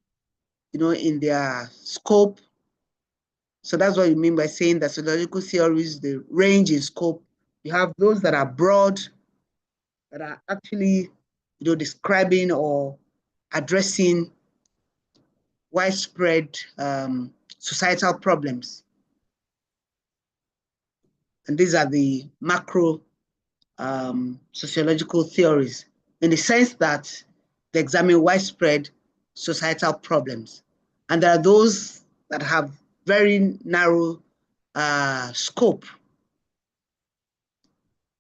in their scope. So that's what you mean by saying that sociological theories, the range in scope. You have those that are broad, that are actually, describing or addressing widespread societal problems. And these are the macro sociological theories, in the sense that they examine widespread societal problems. And there are those that have very narrow scope.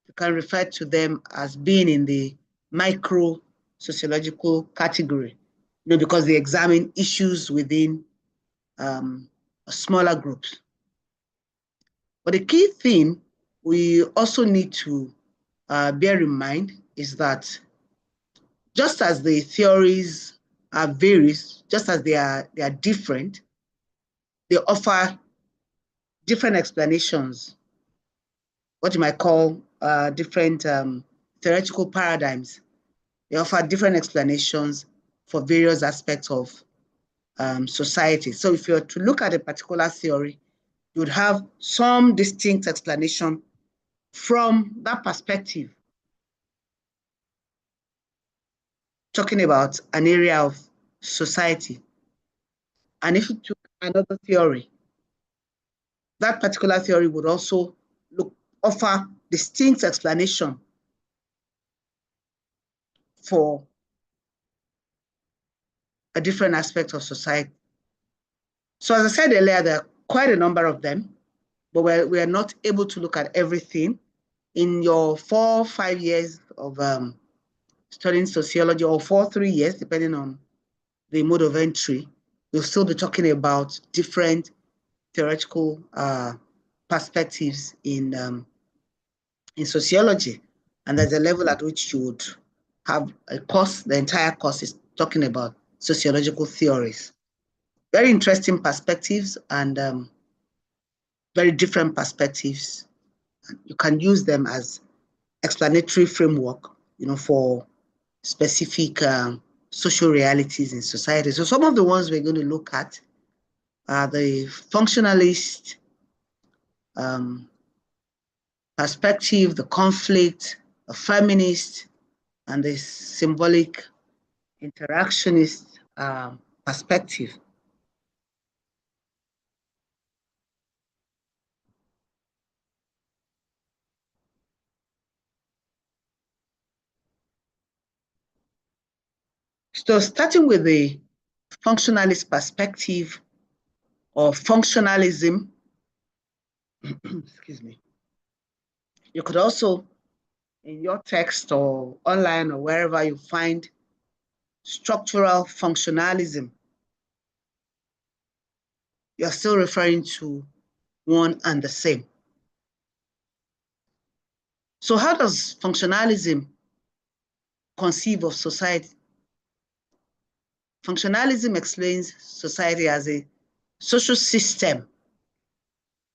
You can refer to them as being in the micro sociological category, because they examine issues within smaller groups. But the key thing we also need to bear in mind is that just as the theories are various, just as they are different, they offer different explanations, what you might call different theoretical paradigms. They offer different explanations for various aspects of society. So if you were to look at a particular theory, you would have some distinct explanation from that perspective, talking about an area of society. And if you took another theory, that particular theory would also offer distinct explanation for a different aspect of society. So as I said earlier, there are quite a number of them, but we're not able to look at everything. In your 4 or 5 years of studying sociology, or 4 or 3 years, depending on the mode of entry, we'll still be talking about different theoretical perspectives in sociology. And there's a level at which you would have a course, the entire course is talking about sociological theories. Very interesting perspectives and very different perspectives. You can use them as explanatory framework, for specific social realities in society. So some of the ones we're going to look at are the functionalist perspective, the conflict, the feminist, and the symbolic interactionist perspective. So starting with the functionalist perspective or functionalism, excuse me, you could also, in your text or online or wherever you find structural functionalism, you're still referring to one and the same. So how does functionalism conceive of society? Functionalism explains society as a social system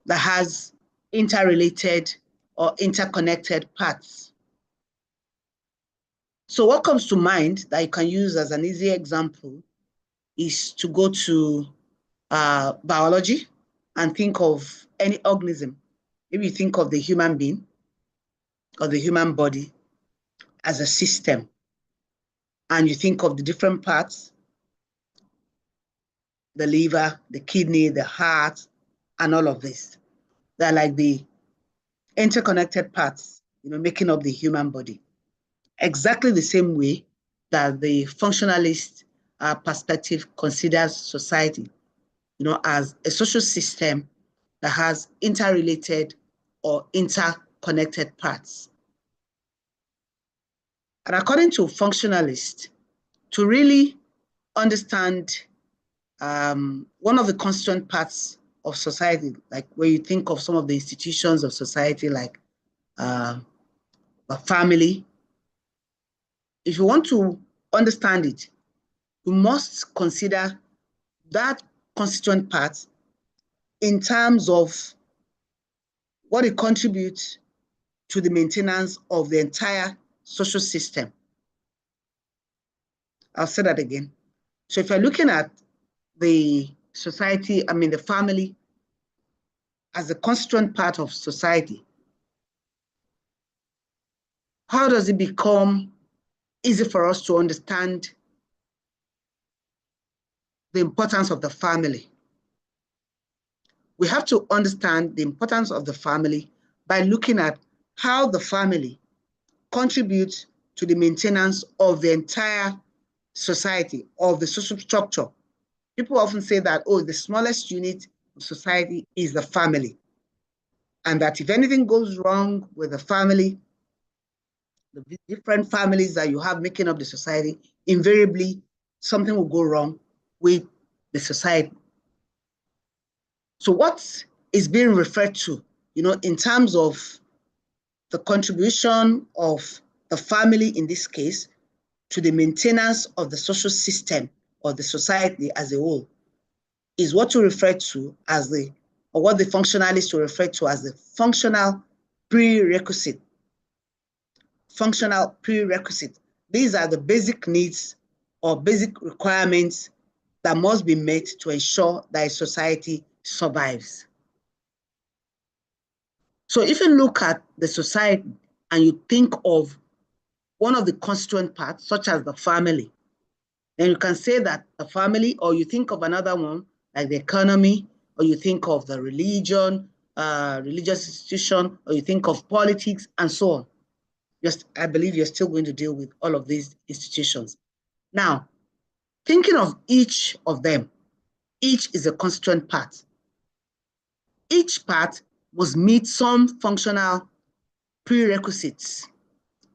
that has interrelated or interconnected parts. So what comes to mind that you can use as an easy example is to go to biology and think of any organism. Maybe you think of the human being or the human body as a system, and you think of the different parts, the liver, the kidney, the heart, and all of this. They're like the interconnected parts, making up the human body. Exactly the same way that the functionalist perspective considers society, as a social system that has interrelated or interconnected parts. And according to functionalists, to really understand one of the constituent parts of society, like where you think of some of the institutions of society, like a family, if you want to understand it, you must consider that constituent part in terms of what it contributes to the maintenance of the entire social system. I'll say that again. So if you're looking at the society, the family as a constituent part of society, how does it become easy for us to understand the importance of the family. We have to understand the importance of the family by looking at how the family contributes to the maintenance of the entire society, of the social structure. People often say that, oh, the smallest unit of society is the family. And that if anything goes wrong with the family, the different families that you have making up the society, invariably something will go wrong with the society. So what is being referred to, in terms of the contribution of the family in this case to the maintenance of the social system or the society as a whole, is what you refer to as what the functionalists will refer to as the functional prerequisite. Functional prerequisite. These are the basic needs or basic requirements that must be met to ensure that a society survives. So if you look at the society and you think of one of the constituent parts, such as the family, then you can say that the family, or you think of another one, like the economy, or you think of the religion, religious institution, or you think of politics, and so on. I believe you're still going to deal with all of these institutions. Now, thinking of each of them, each is a constituent part. Each part must meet some functional prerequisites.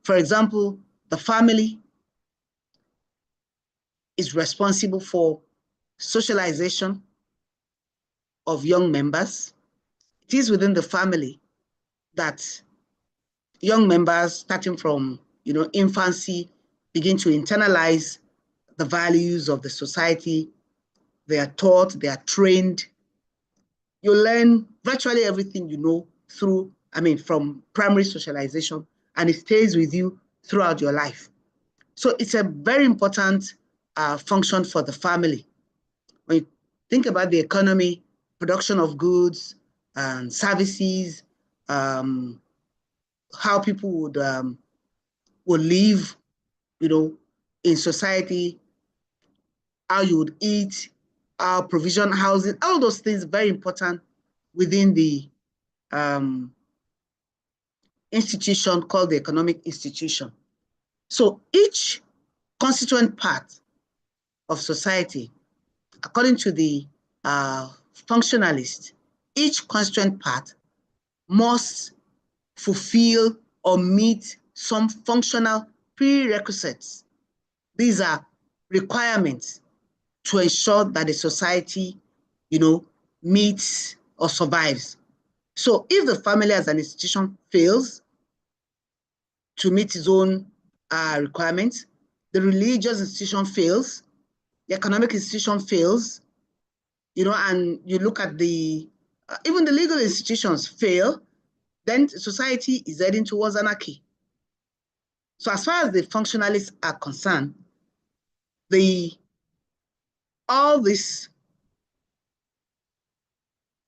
For example, the family is responsible for socialization of young members. It is within the family that young members, starting from infancy, begin to internalize the values of the society. They are taught, they are trained. You learn virtually everything you know from primary socialization, and it stays with you throughout your life. So it's a very important function for the family. When you think about the economy, production of goods and services, how people would live, in society, how you would eat, how provision, housing, all those things very important within the institution called the economic institution. So each constituent part of society, according to the functionalist, each constituent part must fulfill or meet some functional prerequisites. These are requirements to ensure that the society, meets or survives. So if the family as an institution fails to meet its own requirements, the religious institution fails, the economic institution fails, and you look at even the legal institutions fail, then society is heading towards anarchy. So as far as the functionalists are concerned, all these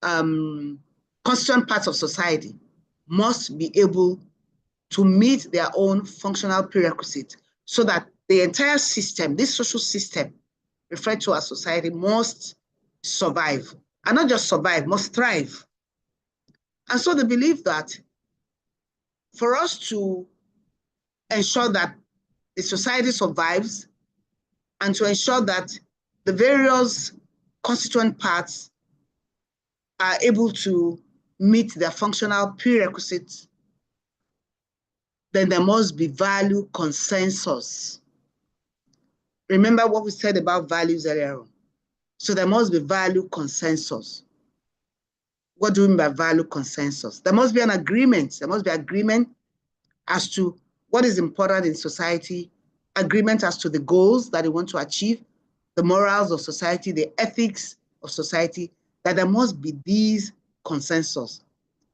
constituent parts of society must be able to meet their own functional prerequisites so that the entire system, this social system referred to as society, must survive. And not just survive, must thrive. And so they believe that for us to ensure that the society survives and to ensure that the various constituent parts are able to meet their functional prerequisites, then there must be value consensus. Remember what we said about values earlier on. So there must be value consensus. What do we mean by value consensus? There must be an agreement. There must be agreement as to what is important in society, agreement as to the goals that they want to achieve, the morals of society, the ethics of society, that there must be these consensus.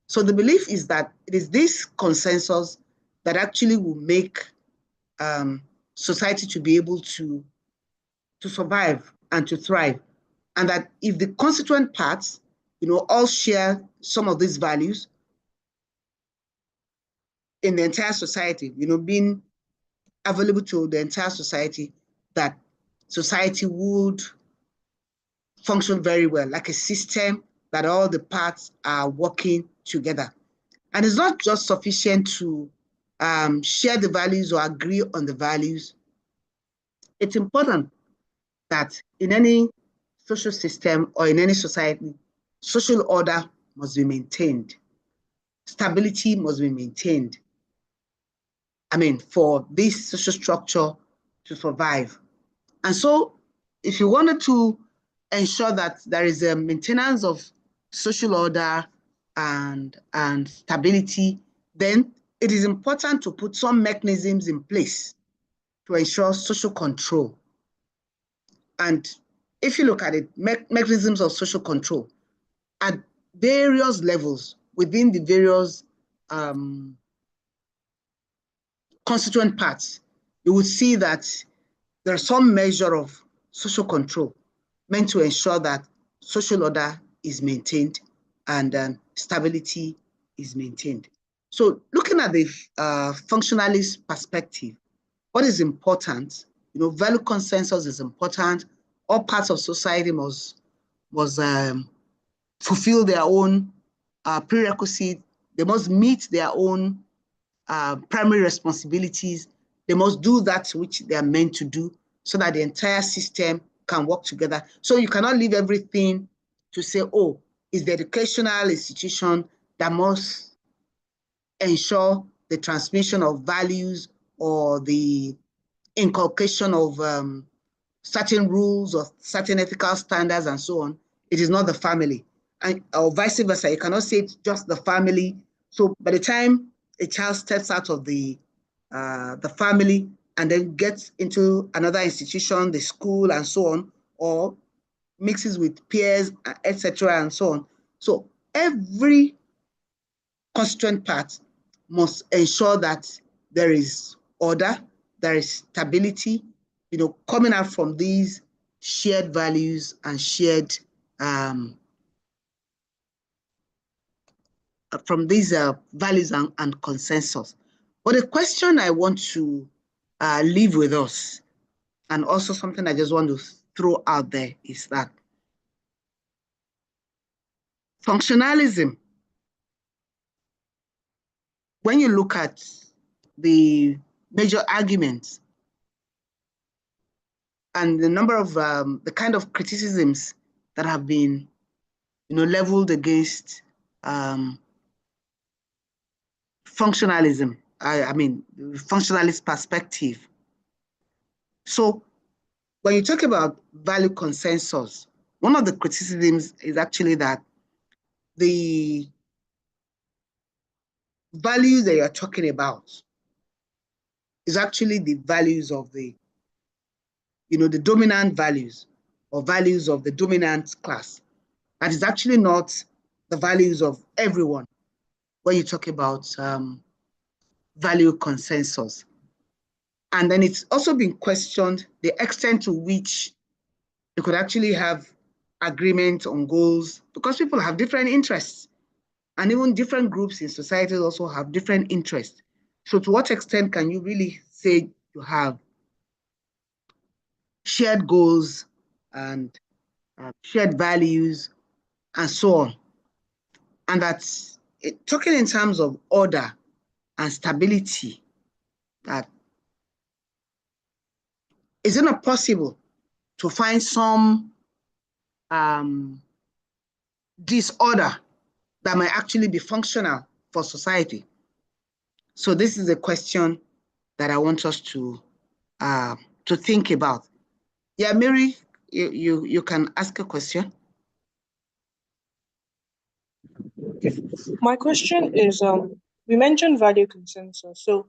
So the belief is that it is this consensus that actually will make society to be able to survive and to thrive. And that if the constituent parts, all share some of these values in the entire society, being available to the entire society, that society would function very well, like a system that all the parts are working together. And it's not just sufficient to share the values or agree on the values. It's important that in any social system or in any society, social order must be maintained. Stability must be maintained. I mean, for this social structure to survive. And so if you wanted to ensure that there is a maintenance of social order and stability, then it is important to put some mechanisms in place to ensure social control. And if you look at it, mechanisms of social control at various levels within the various constituent parts, you would see that there's some measure of social control meant to ensure that social order is maintained and stability is maintained. So looking at the functionalist perspective, what is important, value consensus is important. All parts of society must fulfill their own prerequisite. They must meet their own primary responsibilities. They must do that which they are meant to do so that the entire system can work together. So you cannot leave everything to say, oh, it's the educational institution that must ensure the transmission of values or the inculcation of certain rules or certain ethical standards and so on. It is not the family. Or vice versa. You cannot say it's just the family. So by the time a child steps out of the family and then gets into another institution, the school and so on, or mixes with peers, etc. and so on. So every constituent part must ensure that there is order, there is stability, coming out from these shared values and shared from these values and consensus. But the question I want to leave with us, and also something I just want to throw out there, is that functionalism, when you look at the major arguments and the number of the kind of criticisms that have been leveled against functionalism, I mean, functionalist perspective. So when you talk about value consensus, one of the criticisms is actually that the values that you're talking about is actually the values of the dominant values or values of the dominant class. That is actually not the values of everyone when you talk about value consensus. And then it's also been questioned the extent to which you could actually have agreement on goals, because people have different interests, and even different groups in society also have different interests. So to what extent can you really say you have shared goals and shared values and so on? And that's talking in terms of order and stability, that is it not possible to find some disorder that might actually be functional for society? So this is a question that I want us to think about. Yeah, Mary, you can ask a question. My question is, we mentioned value consensus. So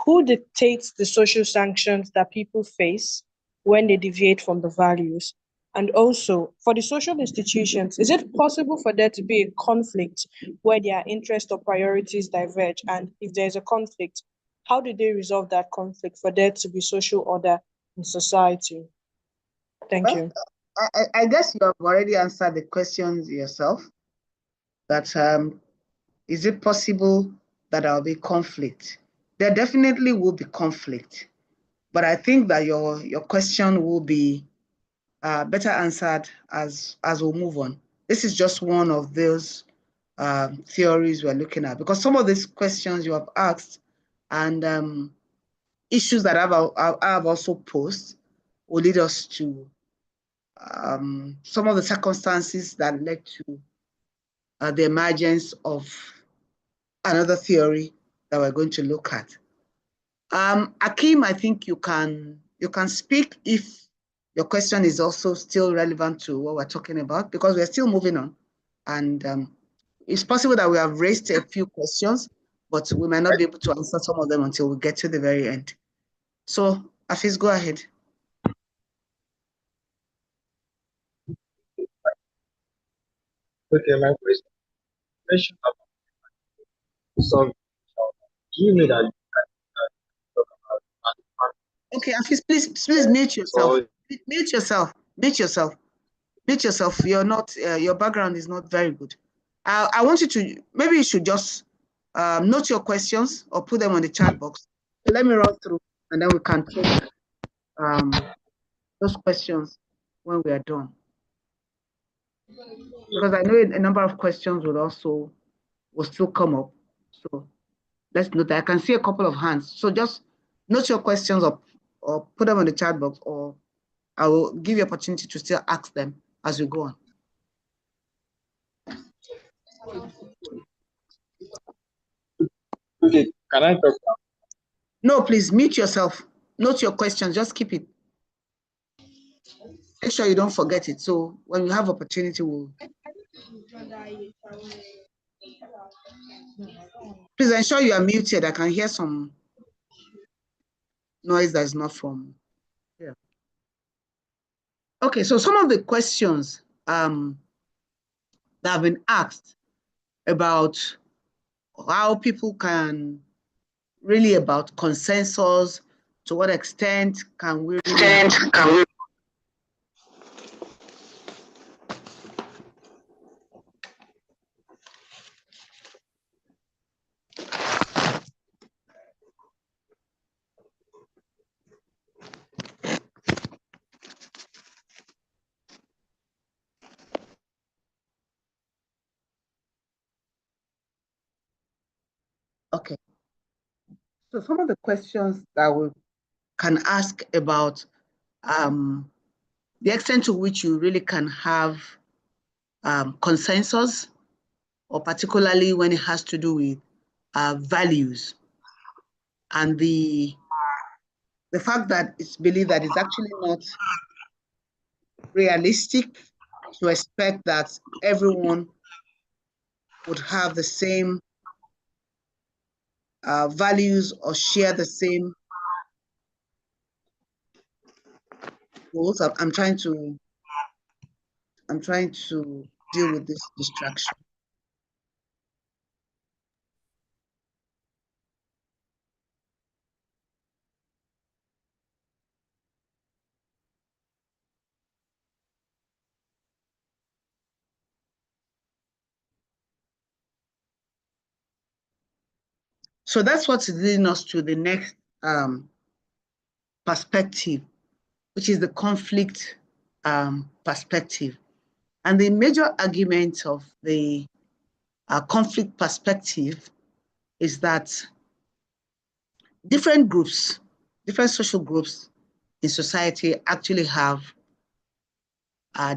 who dictates the social sanctions that people face when they deviate from the values? And also, for the social institutions, is it possible for there to be a conflict where their interests or priorities diverge? And if there's a conflict, how do they resolve that conflict for there to be social order in society? Thank Well, you. I guess you have already answered the questions yourself, that is it possible that there will be conflict? There definitely will be conflict, but I think that your question will be better answered as we'll move on. This is just one of those theories we're looking at, because some of these questions you have asked and issues that I've also posed will lead us to some of the circumstances that led to the emergence of another theory that we're going to look at. Akeem, I think you can speak if your question is also still relevant to what we're talking about, because we're still moving on. And it's possible that we have raised a few questions, but we might not be able to answer some of them until we get to the very end. So, Afis, go ahead. Okay, my question about some. Do you mean that talk about Okay, Afis, please mute yourself. Mute yourself. Mute yourself. Mute yourself. You're not. Your background is not very good. I want you to. Maybe you should just note your questions or put them on the chat box. So let me run through, and then we can take those questions when we are done. Because I know a number of questions will still come up. So let's note that. I can see a couple of hands. So just note your questions up or put them on the chat box, or I will give you opportunity to still ask them as we go on. Okay, can I talk now? No, please mute yourself. Note your questions, just keep it. Make sure you don't forget it. So when we have opportunity, we'll. Please ensure you are muted. I can hear some noise that is not from here. Okay, so some of the questions that have been asked about how people can really about consensus, to what extent can we really Okay. So some of the questions that we can ask about the extent to which you really can have consensus, or particularly when it has to do with values, and the fact that it's believed that it's actually not realistic to expect that everyone would have the same values or share the same goals. I'm trying to deal with this distraction. So that's what's leading us to the next perspective, which is the conflict perspective. And the major argument of the conflict perspective is that different groups, different social groups in society actually have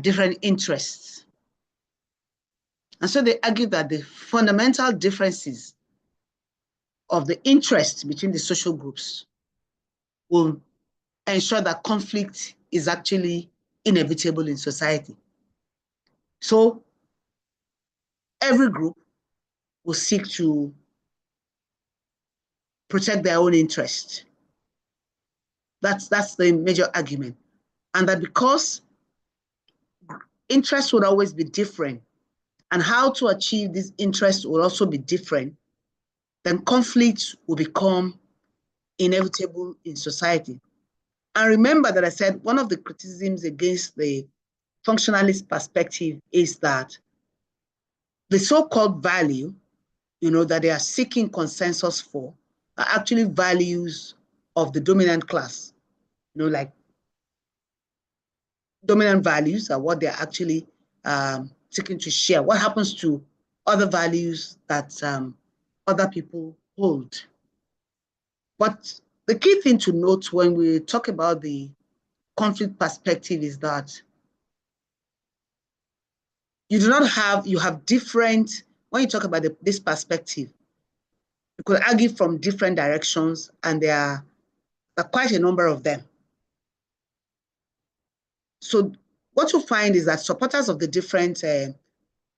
different interests. And so they argue that the fundamental differences of the interests between the social groups will ensure that conflict is actually inevitable in society. So every group will seek to protect their own interest. That's the major argument. And that because interests would always be different, and how to achieve these interests will also be different, then conflict will become inevitable in society. And remember that I said one of the criticisms against the functionalist perspective is that the so-called value, that they are seeking consensus for, are actually values of the dominant class. Like dominant values are what they're actually seeking to share. What happens to other values that other people hold? But the key thing to note when we talk about the conflict perspective is that you have different, when you talk about this perspective, you could argue from different directions, and there are quite a number of them. So what you find is that supporters of the different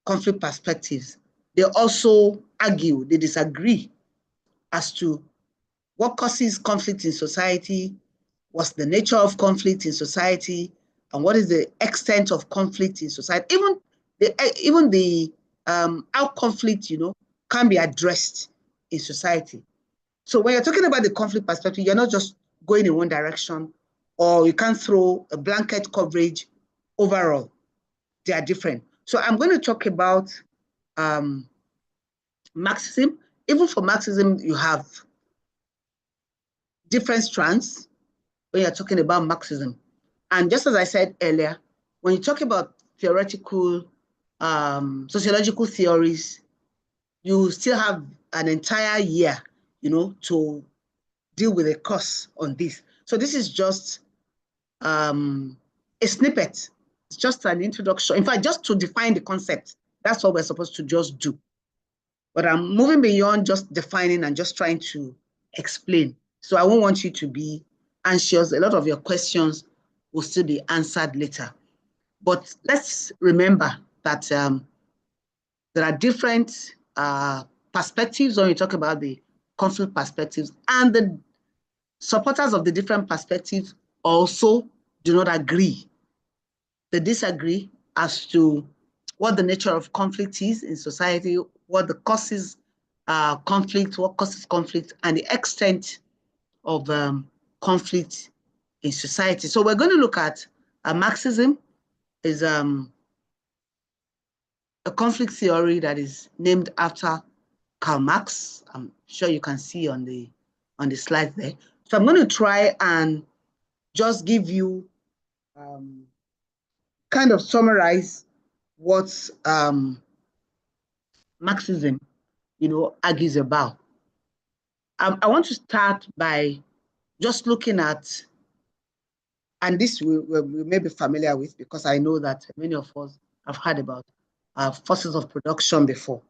conflict perspectives, they also argue, they disagree as to what causes conflict in society, what's the nature of conflict in society, and what is the extent of conflict in society. Even the how conflict, can be addressed in society. So when you're talking about the conflict perspective, you're not just going in one direction, or you can't throw a blanket coverage overall. They are different. So I'm going to talk about Marxism. Even for Marxism, you have different strands when you're talking about Marxism. And just as I said earlier, when you talk about theoretical, sociological theories, you still have an entire year, to deal with a course on this. So this is just a snippet. It's just an introduction. In fact, just to define the concept, that's what we're supposed to just do. But I'm moving beyond just defining and just trying to explain. So I won't want you to be anxious. A lot of your questions will still be answered later. But let's remember that there are different perspectives when you talk about the conflict perspectives, and the supporters of the different perspectives also do not agree. They disagree as to what the nature of conflict is in society, what the causes conflict, what causes conflict, and the extent of conflict in society. So we're going to look at Marxism is a conflict theory that is named after Karl Marx. I'm sure you can see on the slide there. So I'm going to try and just give you kind of summarize what Marxism, argues about. I want to start by just looking at, and this we may be familiar with because I know that many of us have heard about forces of production before.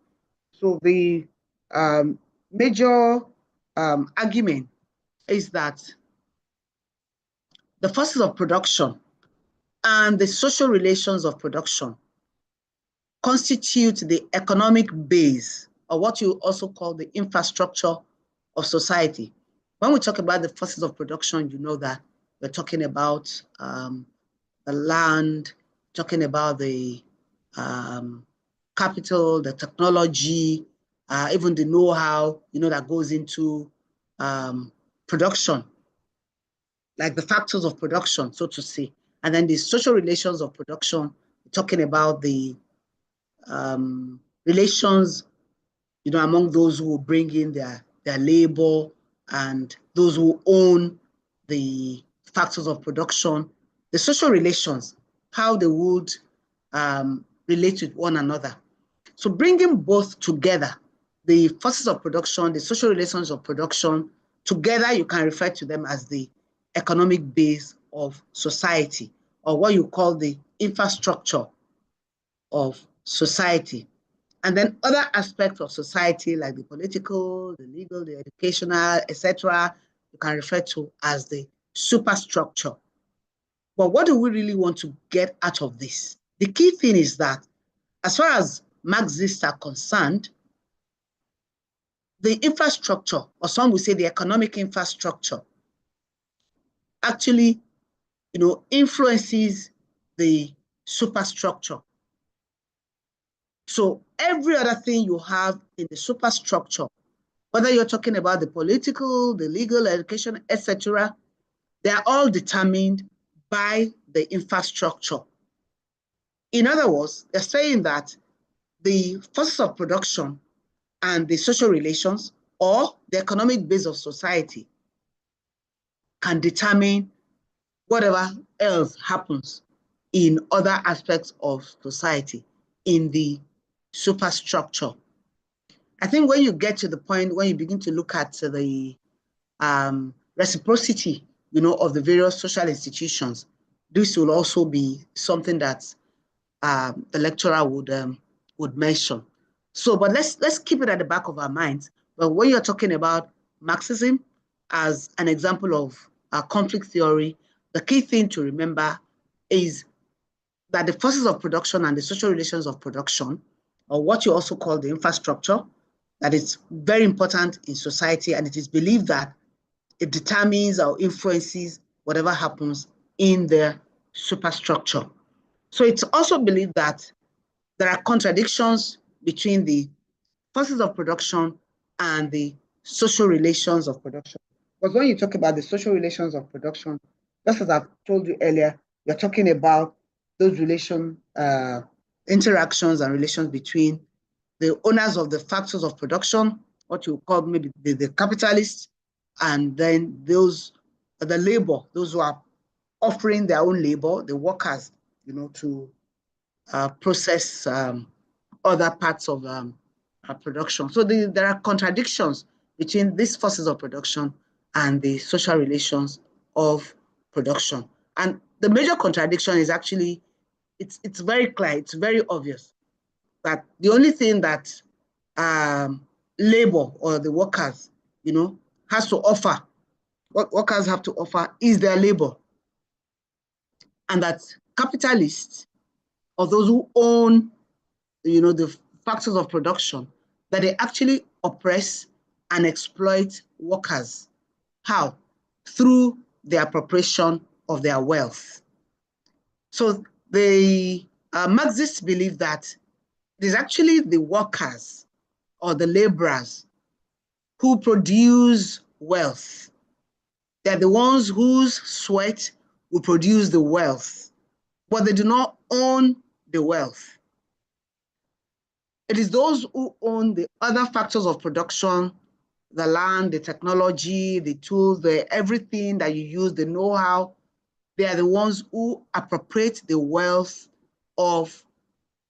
So the major argument is that the forces of production and the social relations of production constitute the economic base, or what you also call the infrastructure of society. When we talk about the forces of production, you know that we're talking about the land, talking about the capital, the technology, even the know-how, that goes into production, like the factors of production, so to say. And then the social relations of production, talking about the relations, among those who will bring in their labor and those who own the factors of production, the social relations, how they would relate with one another. So bringing both together, the forces of production, the social relations of production, together you can refer to them as the economic base of society, or what you call the infrastructure of society. And then other aspects of society like the political, the legal, the educational, etc., you can refer to as the superstructure. But what do we really want to get out of this? The key thing is that as far as Marxists are concerned, the infrastructure, or some would say the economic infrastructure, actually, influences the superstructure. So every other thing you have in the superstructure, whether you're talking about the political, the legal, education, etc., they are all determined by the infrastructure. In other words, they're saying that the forces of production and the social relations, or the economic base of society, can determine whatever else happens in other aspects of society, in the superstructure. I think when you get to the point when you begin to look at the reciprocity, of the various social institutions, this will also be something that the lecturer would mention. So, but let's keep it at the back of our minds. But when you're talking about Marxism as an example of conflict theory, the key thing to remember is that the forces of production and the social relations of production, or what you also call the infrastructure, that is very important in society, and it is believed that it determines or influences whatever happens in the superstructure. So it's also believed that there are contradictions between the forces of production and the social relations of production. Because when you talk about the social relations of production, just as I've told you earlier, you're talking about those interactions and relations between the owners of the factors of production, what you call maybe the capitalists, and then those, the labor, those who are offering their own labor, the workers, to process other parts of production. So there are contradictions between these forces of production and the social relations of production. And the major contradiction is actually, it's very clear, it's very obvious that the only thing that labor or the workers, has to offer, what workers have to offer is their labor. And that capitalists, or those who own, the factors of production, that they actually oppress and exploit workers. How? Through the appropriation of their wealth. So the Marxists believe that it is actually the workers or the laborers who produce wealth. They're the ones whose sweat will produce the wealth, but they do not own the wealth. It is those who own the other factors of production, the land, the technology, the tools, everything that you use, the know-how. They are the ones who appropriate the wealth of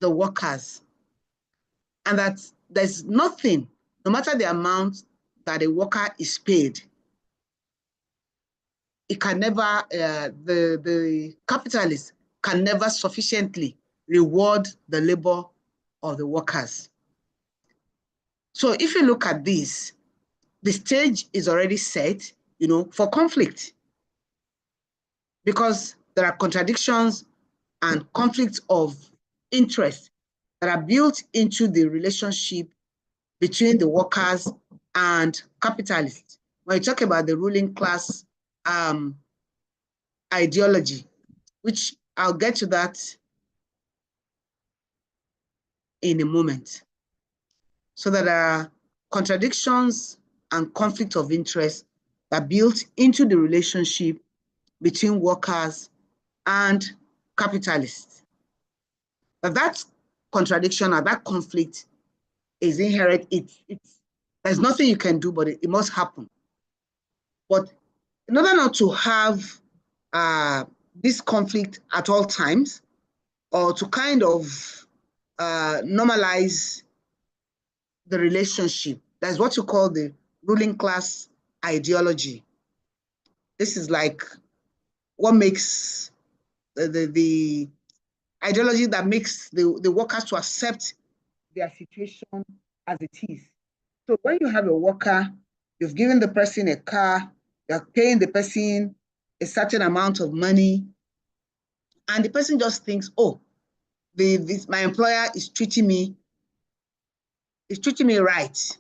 the workers. And that there's nothing, no matter the amount that a worker is paid, it can never, the capitalist can never sufficiently reward the labor of the workers. So if you look at this, the stage is already set, for conflict, because there are contradictions and conflicts of interest that are built into the relationship between the workers and capitalists. When you talk about the ruling class ideology, which I'll get to that in a moment. So there are contradictions and conflict of interest that are built into the relationship between workers and capitalists. But that contradiction or that conflict is inherent. There's nothing you can do, but it must happen. But in order not to have this conflict at all times, or to kind of normalize the relationship, that's what you call the ruling class ideology. This is like what makes the ideology that makes the workers to accept their situation as it is. So when you have a worker, you've given the person a car, you're paying the person a certain amount of money, and the person just thinks, oh, my employer is treating me right.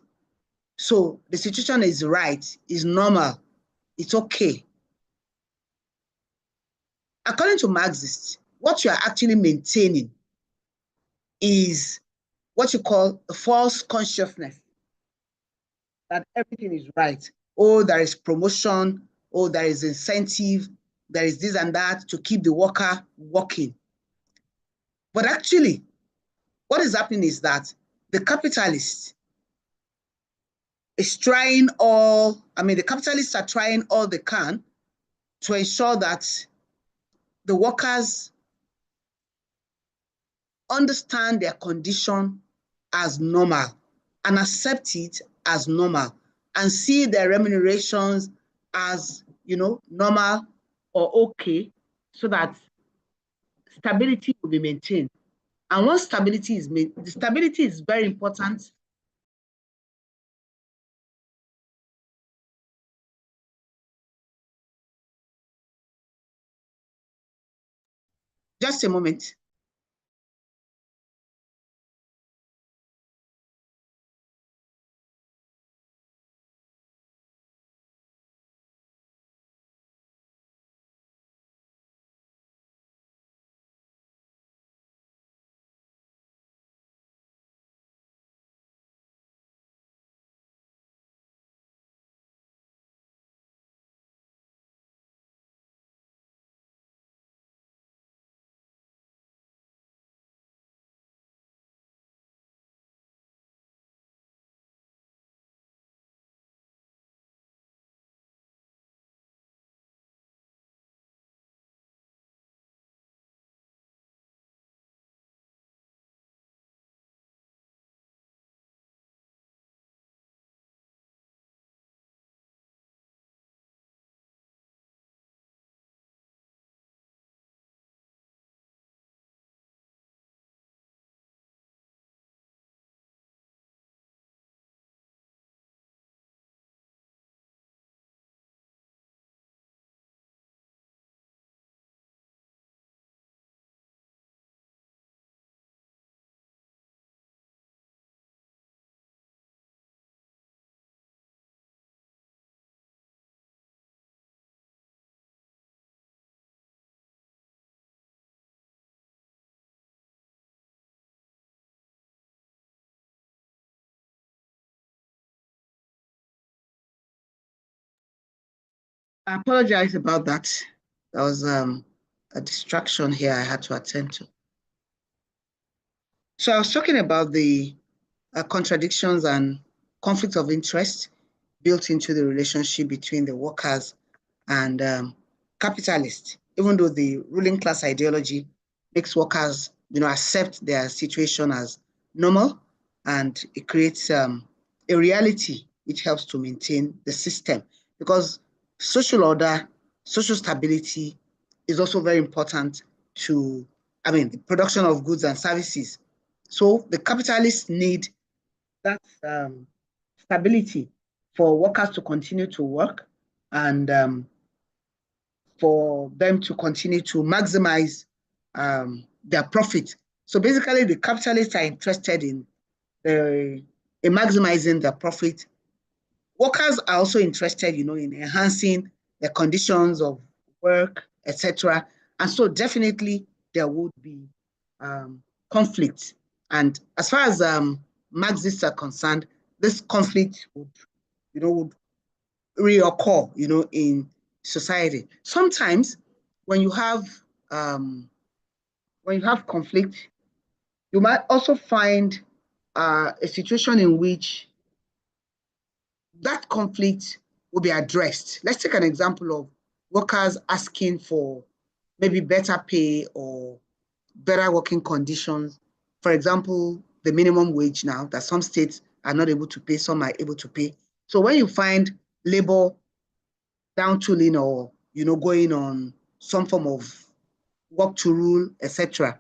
So the situation is right, is normal, it's okay. According to Marxists, what you are actually maintaining is what you call a false consciousness that everything is right. Oh, there is promotion. Oh, there is incentive. There is this and that to keep the worker working. But actually, what is happening is that the capitalist is trying the capitalists are trying all they can to ensure that the workers understand their condition as normal and accept it as normal and see their remunerations as, normal or okay, so that stability will be maintained. And once stability is made, the stability is very important. Just a moment. I apologize about that. There was a distraction here I had to attend to. So I was talking about the contradictions and conflicts of interest built into the relationship between the workers and capitalists, even though the ruling class ideology makes workers, accept their situation as normal, and it creates a reality which helps to maintain the system, because social order, social stability is also very important to, the production of goods and services. So the capitalists need that stability for workers to continue to work, and for them to continue to maximize their profit. So basically, the capitalists are interested in maximizing their profit. Workers are also interested, in enhancing the conditions of work, etc. And so definitely there would be conflict. And as far as Marxists are concerned, this conflict would reoccur, in society. Sometimes when you have conflict, you might also find a situation in which that conflict will be addressed. Let's take an example of workers asking for maybe better pay or better working conditions. For example, the minimum wage now that some states are not able to pay, some are able to pay. So when you find labor down tooling or going on some form of work to rule, etc.,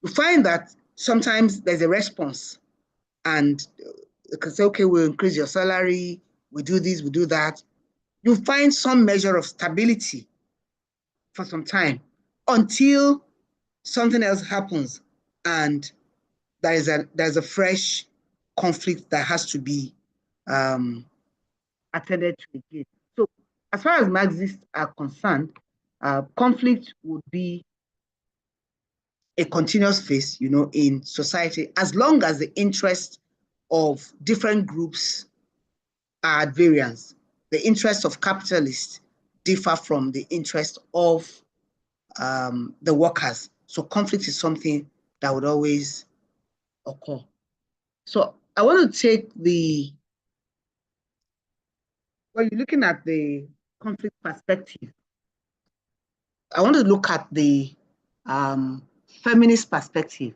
you find that sometimes there's a response, and you can say, okay, we'll increase your salary, we do this, we do that. You find some measure of stability for some time until something else happens, and there's a fresh conflict that has to be attended to again. So as far as Marxists are concerned, conflict would be a continuous phase, in society, as long as the interests of different groups are at variance. The interests of capitalists differ from the interest of the workers. So conflict is something that would always occur. So I want to take when you're looking at the conflict perspective, I want to look at the feminist perspective.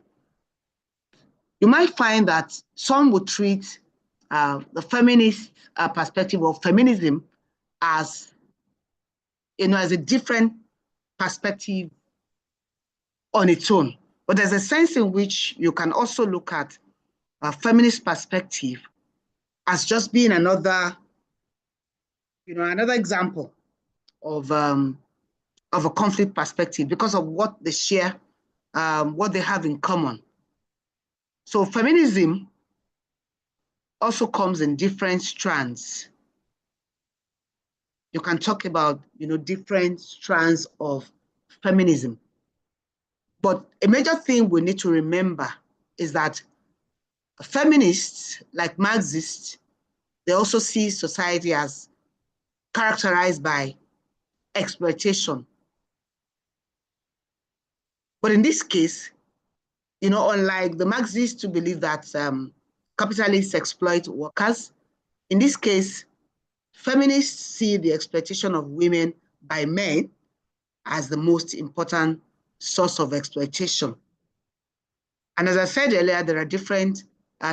you might find that some would treat the feminist perspective of feminism as, as a different perspective on its own. But there's a sense in which you can also look at a feminist perspective as just being another, another example of a conflict perspective because of what they share, what they have in common. So feminism also comes in different strands. You can talk about, different strands of feminism. But a major thing we need to remember is that feminists, like Marxists, they also see society as characterized by exploitation. But in this case, unlike the Marxists who believe that capitalists exploit workers, in this case, feminists see the exploitation of women by men as the most important source of exploitation. And as I said earlier, there are different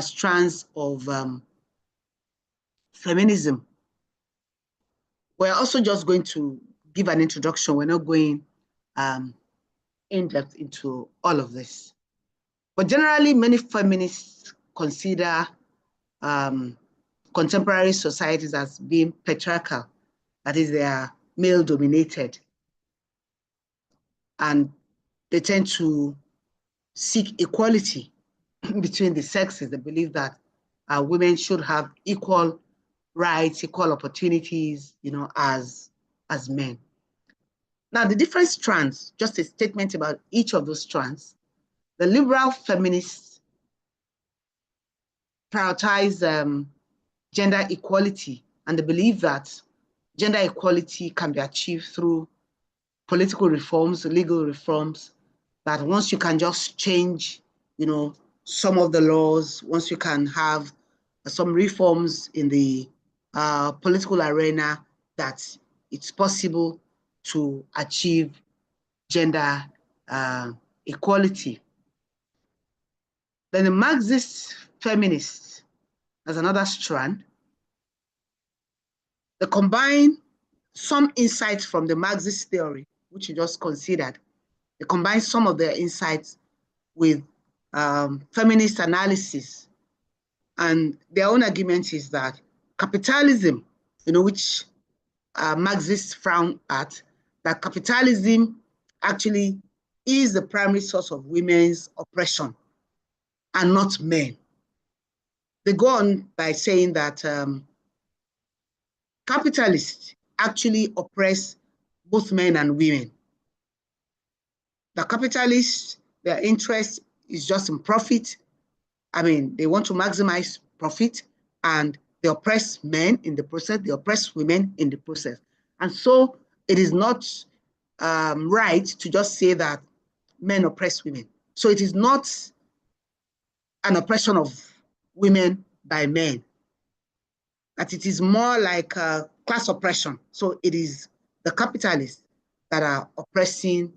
strands of feminism. We're also just going to give an introduction. We're not going in depth into all of this. But generally, many feminists consider contemporary societies as being patriarchal, that is, they are male-dominated. And they tend to seek equality between the sexes. They believe that women should have equal rights, equal opportunities, as men. Now, the different strands, just a statement about each of those strands. The liberal feminists prioritize gender equality, and they believe that gender equality can be achieved through political reforms, legal reforms, that once you can just change, some of the laws, once you can have some reforms in the political arena, that it's possible to achieve gender equality. Then the Marxist feminists, as another strand, they combine some insights from the Marxist theory, which you just considered. They combine some of their insights with feminist analysis. And their own argument is that capitalism, which Marxists frown at, that capitalism actually is the primary source of women's oppression and not men. They go on by saying that capitalists actually oppress both men and women. The capitalists, their interest is just in profit. I mean, they want to maximize profit, and they oppress men in the process, they oppress women in the process. And so it is not right to just say that men oppress women. So it is not an oppression of women by men, that it is more like a class oppression. So it is the capitalists that are oppressing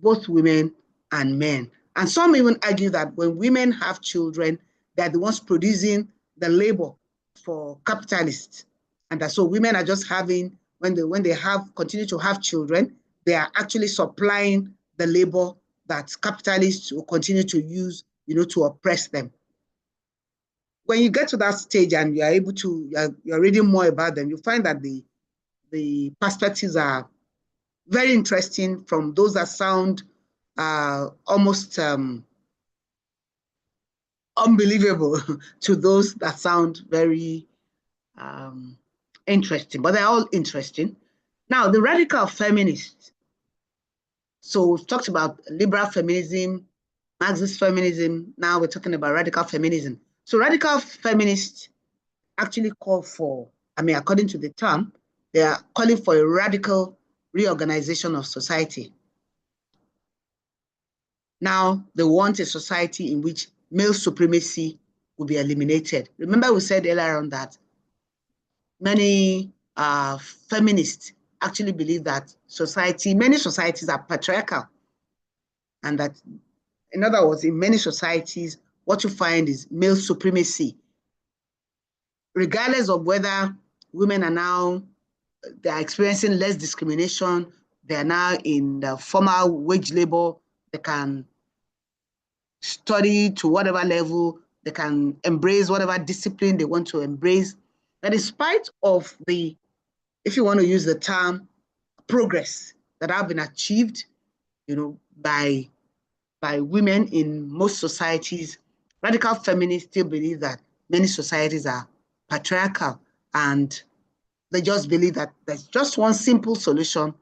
both women and men. And some even argue that when women have children, they're the ones producing the labor for capitalists. And that so women are just having, when they continue to have children, they are actually supplying the labor that capitalists will continue to use, to oppress them. When you get to that stage and you are able to, you're reading more about them, you find that the perspectives are very interesting, from those that sound almost unbelievable to those that sound very interesting, but they're all interesting. Now, the radical feminists. So we've talked about liberal feminism, Marxist feminism. Now we're talking about radical feminism. So radical feminists actually call for, according to the term, they are calling for a radical reorganization of society. Now they want a society in which male supremacy will be eliminated. Remember, we said earlier on that many feminists actually believe that many societies are patriarchal, and that In other words, in many societies, what you find is male supremacy, regardless of whether women are now, they are experiencing less discrimination, they are now in the formal wage labor, they can study to whatever level, they can embrace whatever discipline they want to embrace. That in spite of the, if you want to use the term, progress that have been achieved, by women in most societies, radical feminists still believe that many societies are patriarchal, and they just believe that there's just one simple solution: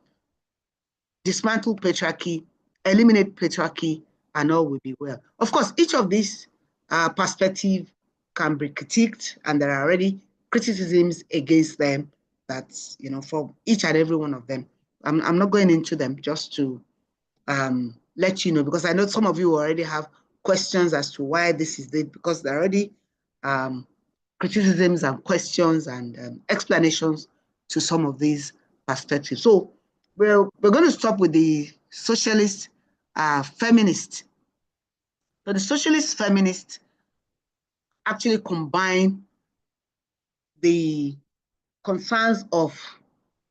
dismantle patriarchy, eliminate patriarchy, and all will be well. Of course, each of these perspectives can be critiqued, and there are already criticisms against them that's, for each and every one of them. I'm not going into them, just to let you know, because I know some of you already have questions as to why this is it, because there are already criticisms and questions and explanations to some of these perspectives. So we're going to stop with the socialist feminist. So the socialist feminist actually combine the concerns of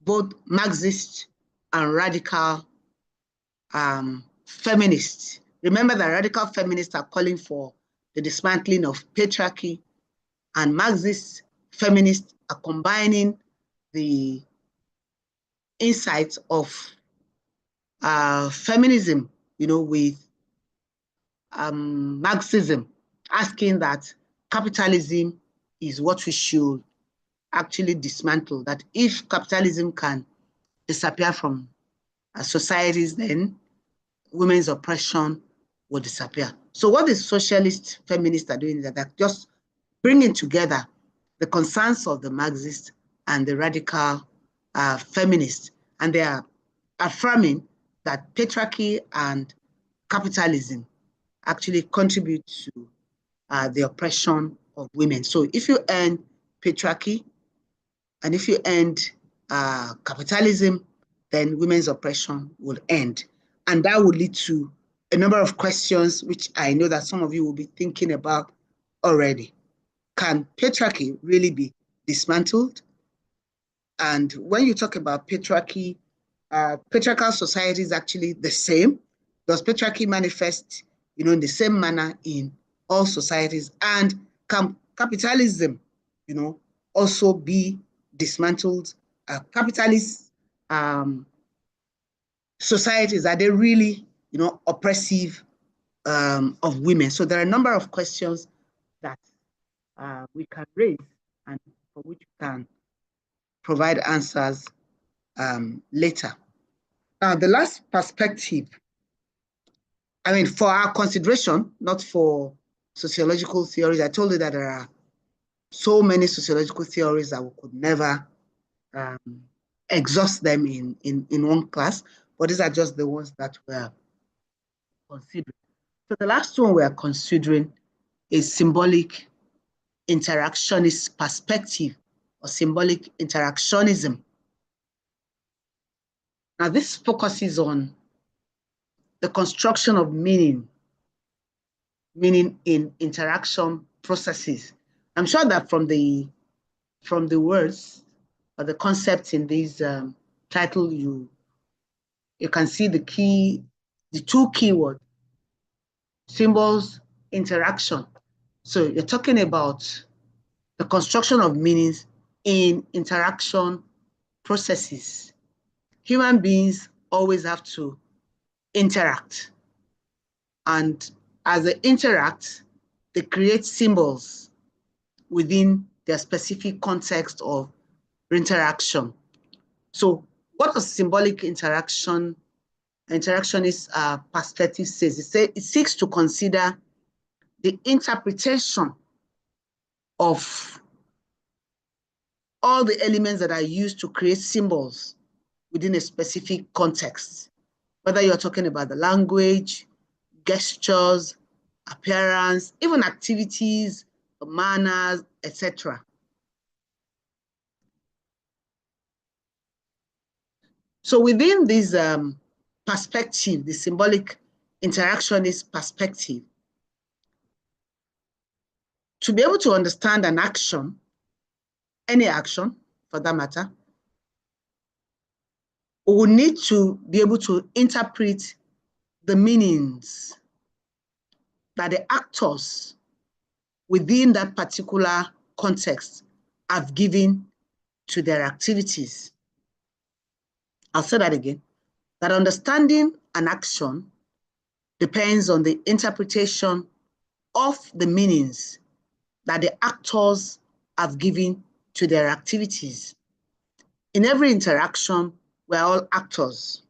both Marxist and radical feminists. Remember that radical feminists are calling for the dismantling of patriarchy, and Marxist feminists are combining the insights of feminism, with Marxism, asking that capitalism is what we should actually dismantle, that if capitalism can disappear from societies, then women's oppression will disappear. So what the socialist feminists are doing is that they're just bringing together the concerns of the Marxists and the radical feminists, and they are affirming that patriarchy and capitalism actually contribute to the oppression of women. So if you end patriarchy and if you end capitalism, then women's oppression will end. And that would lead to a number of questions, which I know that some of you will be thinking about already. Can patriarchy really be dismantled? And when you talk about patriarchy, patriarchal society is actually the same. Does patriarchy manifest, in the same manner in all societies? And can capitalism, also be dismantled? Capitalist societies, are they really, oppressive of women? So there are a number of questions that we can raise and for which we can provide answers later. Now, the last perspective, for our consideration, not for sociological theories. I told you that there are so many sociological theories that we could never exhaust them in one class, but these are just the ones that we're considering. So the last one we're considering is symbolic interactionist perspective, or symbolic interactionism. Now, this focuses on the construction of meaning in interaction processes. I'm sure that from the words or the concepts in this title, you can see the two keywords: symbols, interaction. So you're talking about the construction of meanings in interaction processes. Human beings always have to interact. And as they interact, they create symbols within their specific context of interaction. So what a symbolic interactionist perspective says, it seeks to consider the interpretation of all the elements that are used to create symbols within a specific context, whether you're talking about the language, gestures, appearance, even activities, manners, etc. So within this perspective, the symbolic interactionist perspective, to be able to understand an action, any action for that matter, we will need to be able to interpret the meanings that the actors within that particular context have given to their activities. I'll say that again, that understanding an action depends on the interpretation of the meanings that the actors have given to their activities. In every interaction, we're all actors.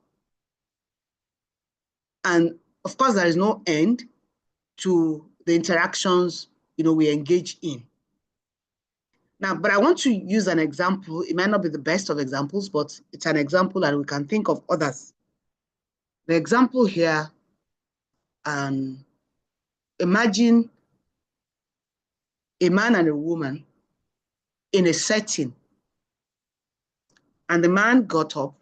And of course, there is no end to the interactions we engage in. Now, but I want to use an example. It might not be the best of examples, but it's an example and we can think of others. The example here, imagine a man and a woman in a setting, and the man got up,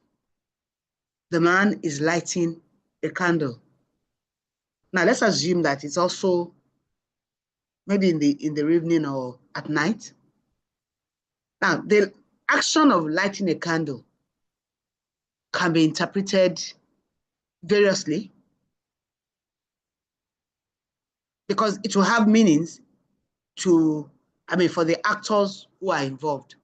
the man is lighting a candle. Now, let's assume that it's also maybe in the evening or at night. Now, the action of lighting a candle can be interpreted variously because it will have meanings for the actors who are involved.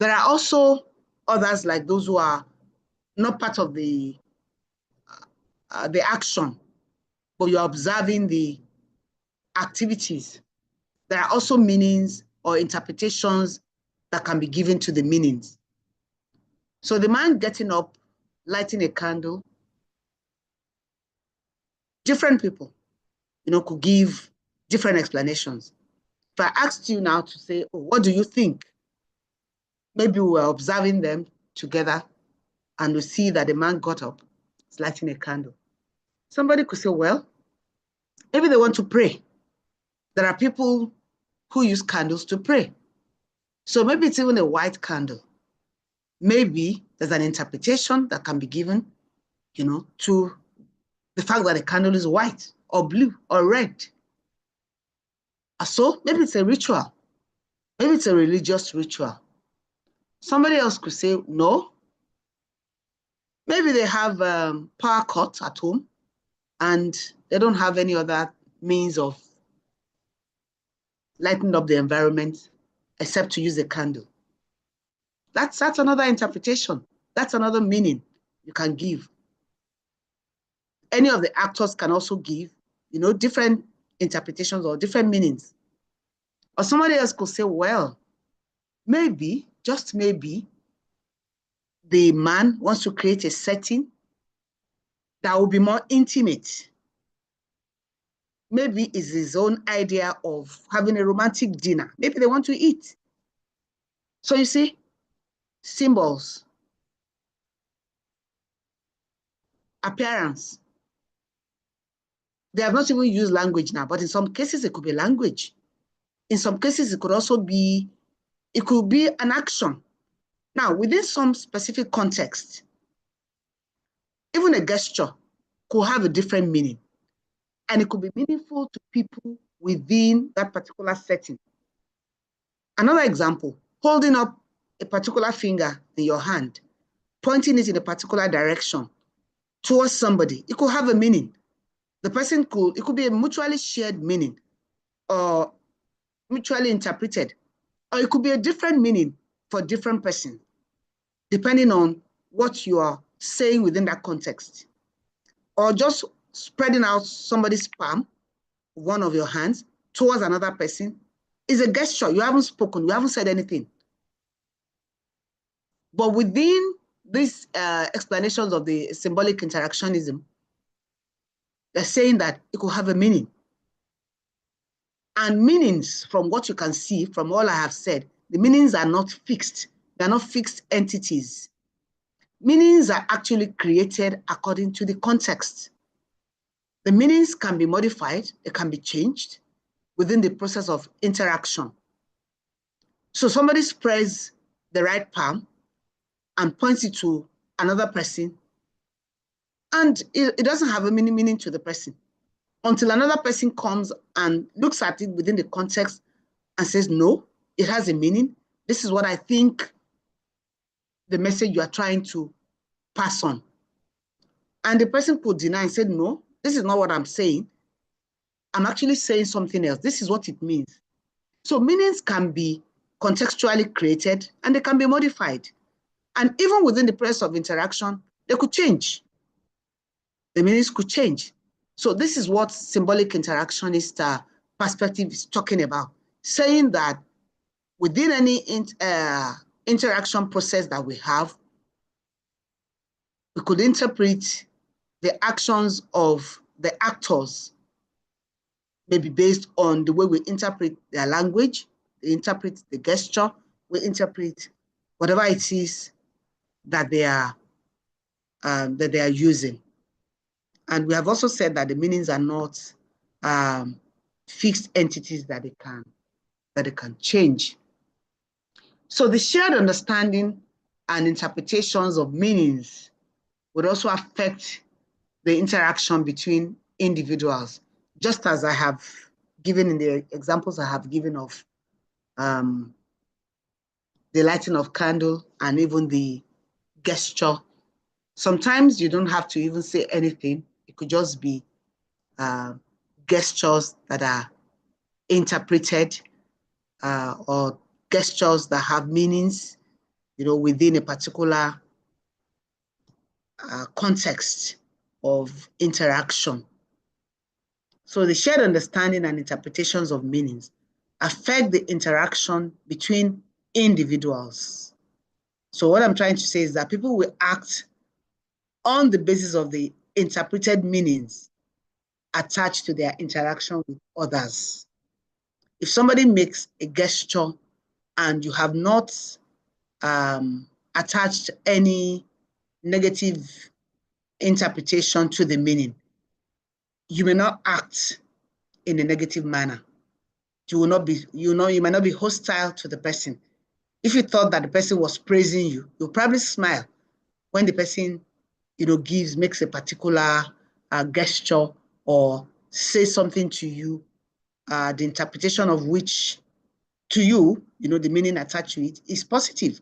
There are also others like those who are not part of the action, but you're observing the activities. There are also meanings or interpretations that can be given to the meanings. So the man getting up, lighting a candle, different people, could give different explanations. If I asked you now to say, oh, what do you think? Maybe we were observing them together and we see that the man got up, is lighting a candle. Somebody could say, well, maybe they want to pray. There are people who use candles to pray. So maybe it's even a white candle. Maybe there's an interpretation that can be given, to the fact that the candle is white or blue or red. So maybe it's a ritual. Maybe it's a religious ritual. Somebody else could say, no. Maybe they have power cut at home and they don't have any other means of lighting up the environment except to use a candle. That's another interpretation. That's another meaning you can give. Any of the actors can also give, different interpretations or different meanings. Or somebody else could say, well, maybe, just maybe, the man wants to create a setting that will be more intimate. Maybe it's his own idea of having a romantic dinner. Maybe they want to eat. So you see, symbols, appearance. They have not even used language now, but in some cases it could be language. In some cases it could also be, an action. Now, within some specific context, even a gesture could have a different meaning, and it could be meaningful to people within that particular setting. Another example, holding up a particular finger in your hand, pointing it in a particular direction towards somebody, it could have a meaning. It could be a mutually shared meaning or mutually interpreted, or it could be a different meaning for different person, depending on what you are saying within that context. Or just spreading out somebody's palm, one of your hands, towards another person is a gesture. You haven't spoken, you haven't said anything. But within these explanations of the symbolic interactionism, they're saying that it could have a meaning. And meanings, from what you can see, from all I have said, the meanings are not fixed. They're not fixed entities. Meanings are actually created according to the context. The meanings can be modified, it can be changed within the process of interaction. So somebody spreads the right palm and points it to another person, And it doesn't have any meaning to the person until another person comes and looks at it within the context and says, no, it has a meaning. This is what I think the message you are trying to pass on. And the person could deny and say, no, this is not what I'm saying. I'm actually saying something else. This is what it means. So meanings can be contextually created and they can be modified. And even within the process of interaction, they could change. The meanings could change. So this is what symbolic interactionist perspective is talking about, saying that within any interaction process that we have, we could interpret the actions of the actors maybe based on the way we interpret their language, we interpret the gesture, we interpret whatever it is that they are using. And we have also said that the meanings are not fixed entities that they can change. So the shared understanding and interpretations of meanings would also affect the interaction between individuals, just as I have given in the examples I have given of the lighting of candle and even the gesture. Sometimes you don't have to even say anything. It could just be gestures that are interpreted or gestures that have meanings, within a particular context of interaction. So the shared understanding and interpretations of meanings affect the interaction between individuals. So what I'm trying to say is that people will act on the basis of the interpreted meanings attached to their interaction with others. If somebody makes a gesture and you have not attached any negative interpretation to the meaning, you may not act in a negative manner. You will not be, you might not be hostile to the person. If you thought that the person was praising you, you'll probably smile when the person, makes a particular gesture or says something to you, the interpretation of which to you, the meaning attached to it is positive.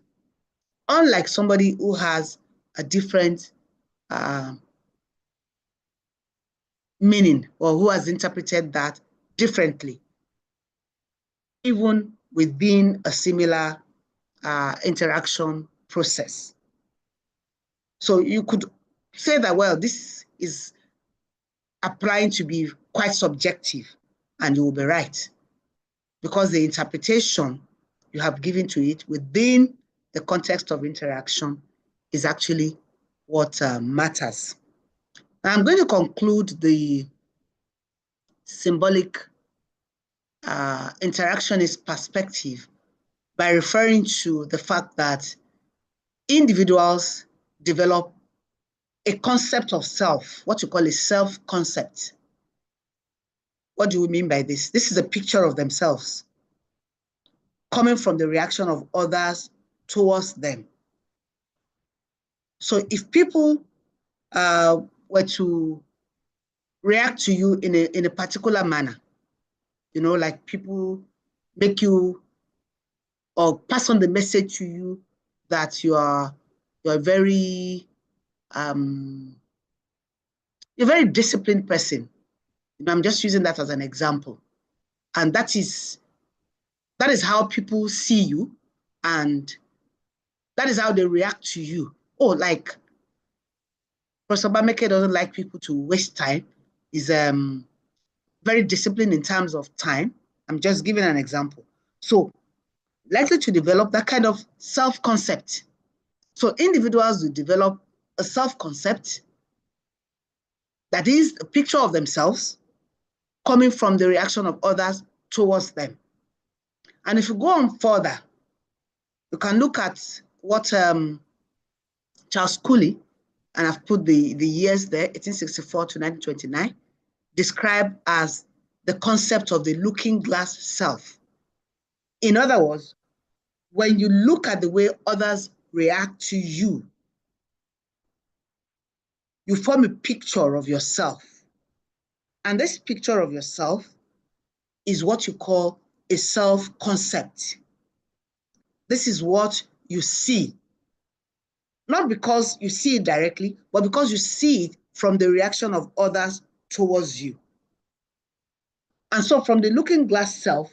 Unlike somebody who has a different meaning or who has interpreted that differently, even within a similar interaction process. So you could say that, well, this is applying to be quite subjective, and you will be right, because the interpretation you have given to it within the context of interaction is actually what matters. Now I'm going to conclude the symbolic interactionist perspective by referring to the fact that individuals develop a concept of self, what you call a self-concept. What do we mean by this? This is a picture of themselves coming from the reaction of others towards them. So if people were to react to you in a particular manner, like people make you or pass on the message to you that you're a very disciplined person. I'm just using that as an example. And that is how people see you, and that is how they react to you. Oh, like Professor Bameke doesn't like people to waste time. He's very disciplined in terms of time. I'm just giving an example. So likely to develop that kind of self-concept. So individuals will develop a self-concept that is a picture of themselves coming from the reaction of others towards them. And if you go on further, you can look at what Charles Cooley, and I've put the years there, 1864 to 1929, described as the concept of the looking glass self. In other words, when you look at the way others react to you, you form a picture of yourself. And this picture of yourself is what you call a self-concept. This is what you see, not because you see it directly, but because you see it from the reaction of others towards you. And so from the looking glass self,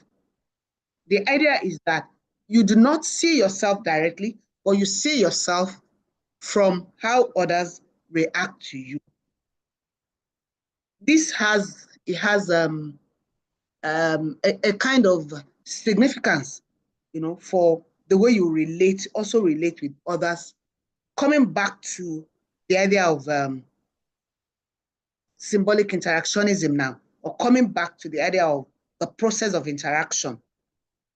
the idea is that you do not see yourself directly, but you see yourself from how others react to you. This has a kind of significance, for the way you also relate with others, coming back to the idea of symbolic interactionism now, or coming back to the idea of the process of interaction,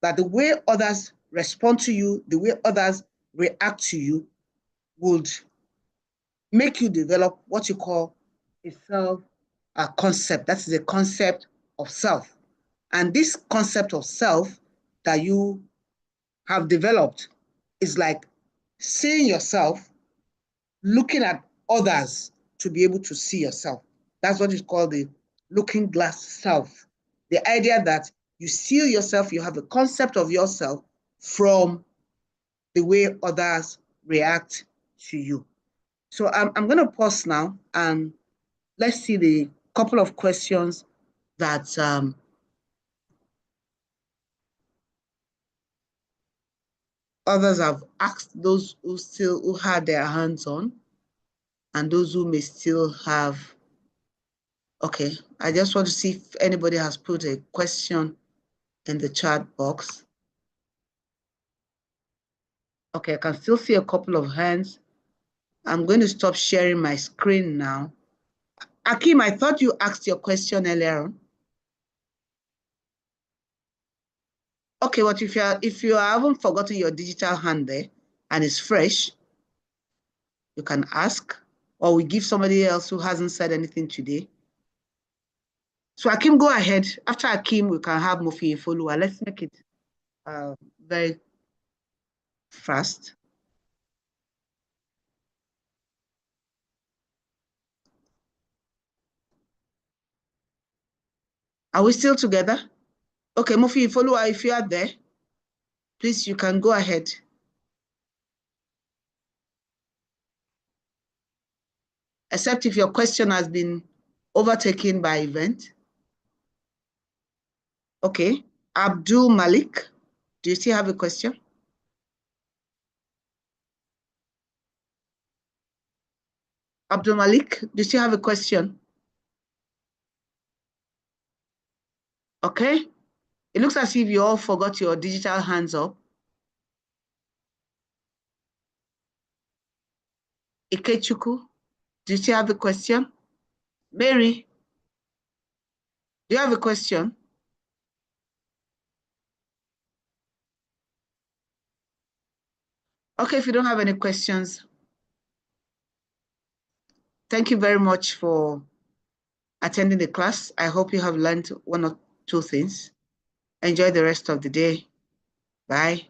that the way others respond to you, the way others react to you would make you develop what you call a self concept. That is a concept of self. And this concept of self that you have developed is like seeing yourself, looking at others to be able to see yourself. That's what is called the looking glass self. The idea that you see yourself, you have a concept of yourself from the way others react to you. So I'm going to pause now and let's see the couple of questions that others have asked, those who had their hands on, and those who may still have. Okay, I just want to see if anybody has put a question in the chat box. Okay, I can still see a couple of hands. I'm going to stop sharing my screen now. Akim, I thought you asked your question earlier on. Okay, what if you haven't forgotten your digital hand there and it's fresh, you can ask, or we give somebody else who hasn't said anything today. So Akim, go ahead. After Akim, we can have Mofi Folua. Let's make it very fast. Are we still together? Okay, Mofi Folua, if you are there, please, you can go ahead. Except if your question has been overtaken by event. Okay, Abdul Malik, do you still have a question? Abdul Malik, do you still have a question? Okay, it looks as if you all forgot your digital hands up. Ikechukwu, do you still have a question? Mary, do you have a question? Okay, if you don't have any questions, thank you very much for attending the class. I hope you have learned one or two things. Enjoy the rest of the day. Bye.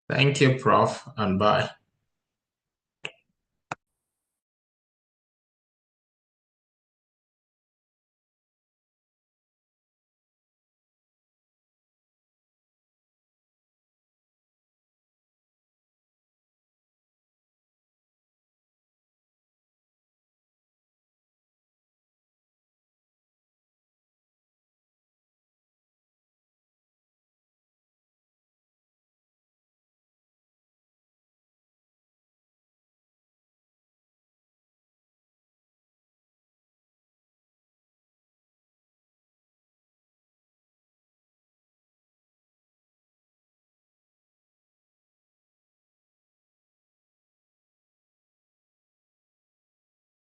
Thank you, Prof, and bye.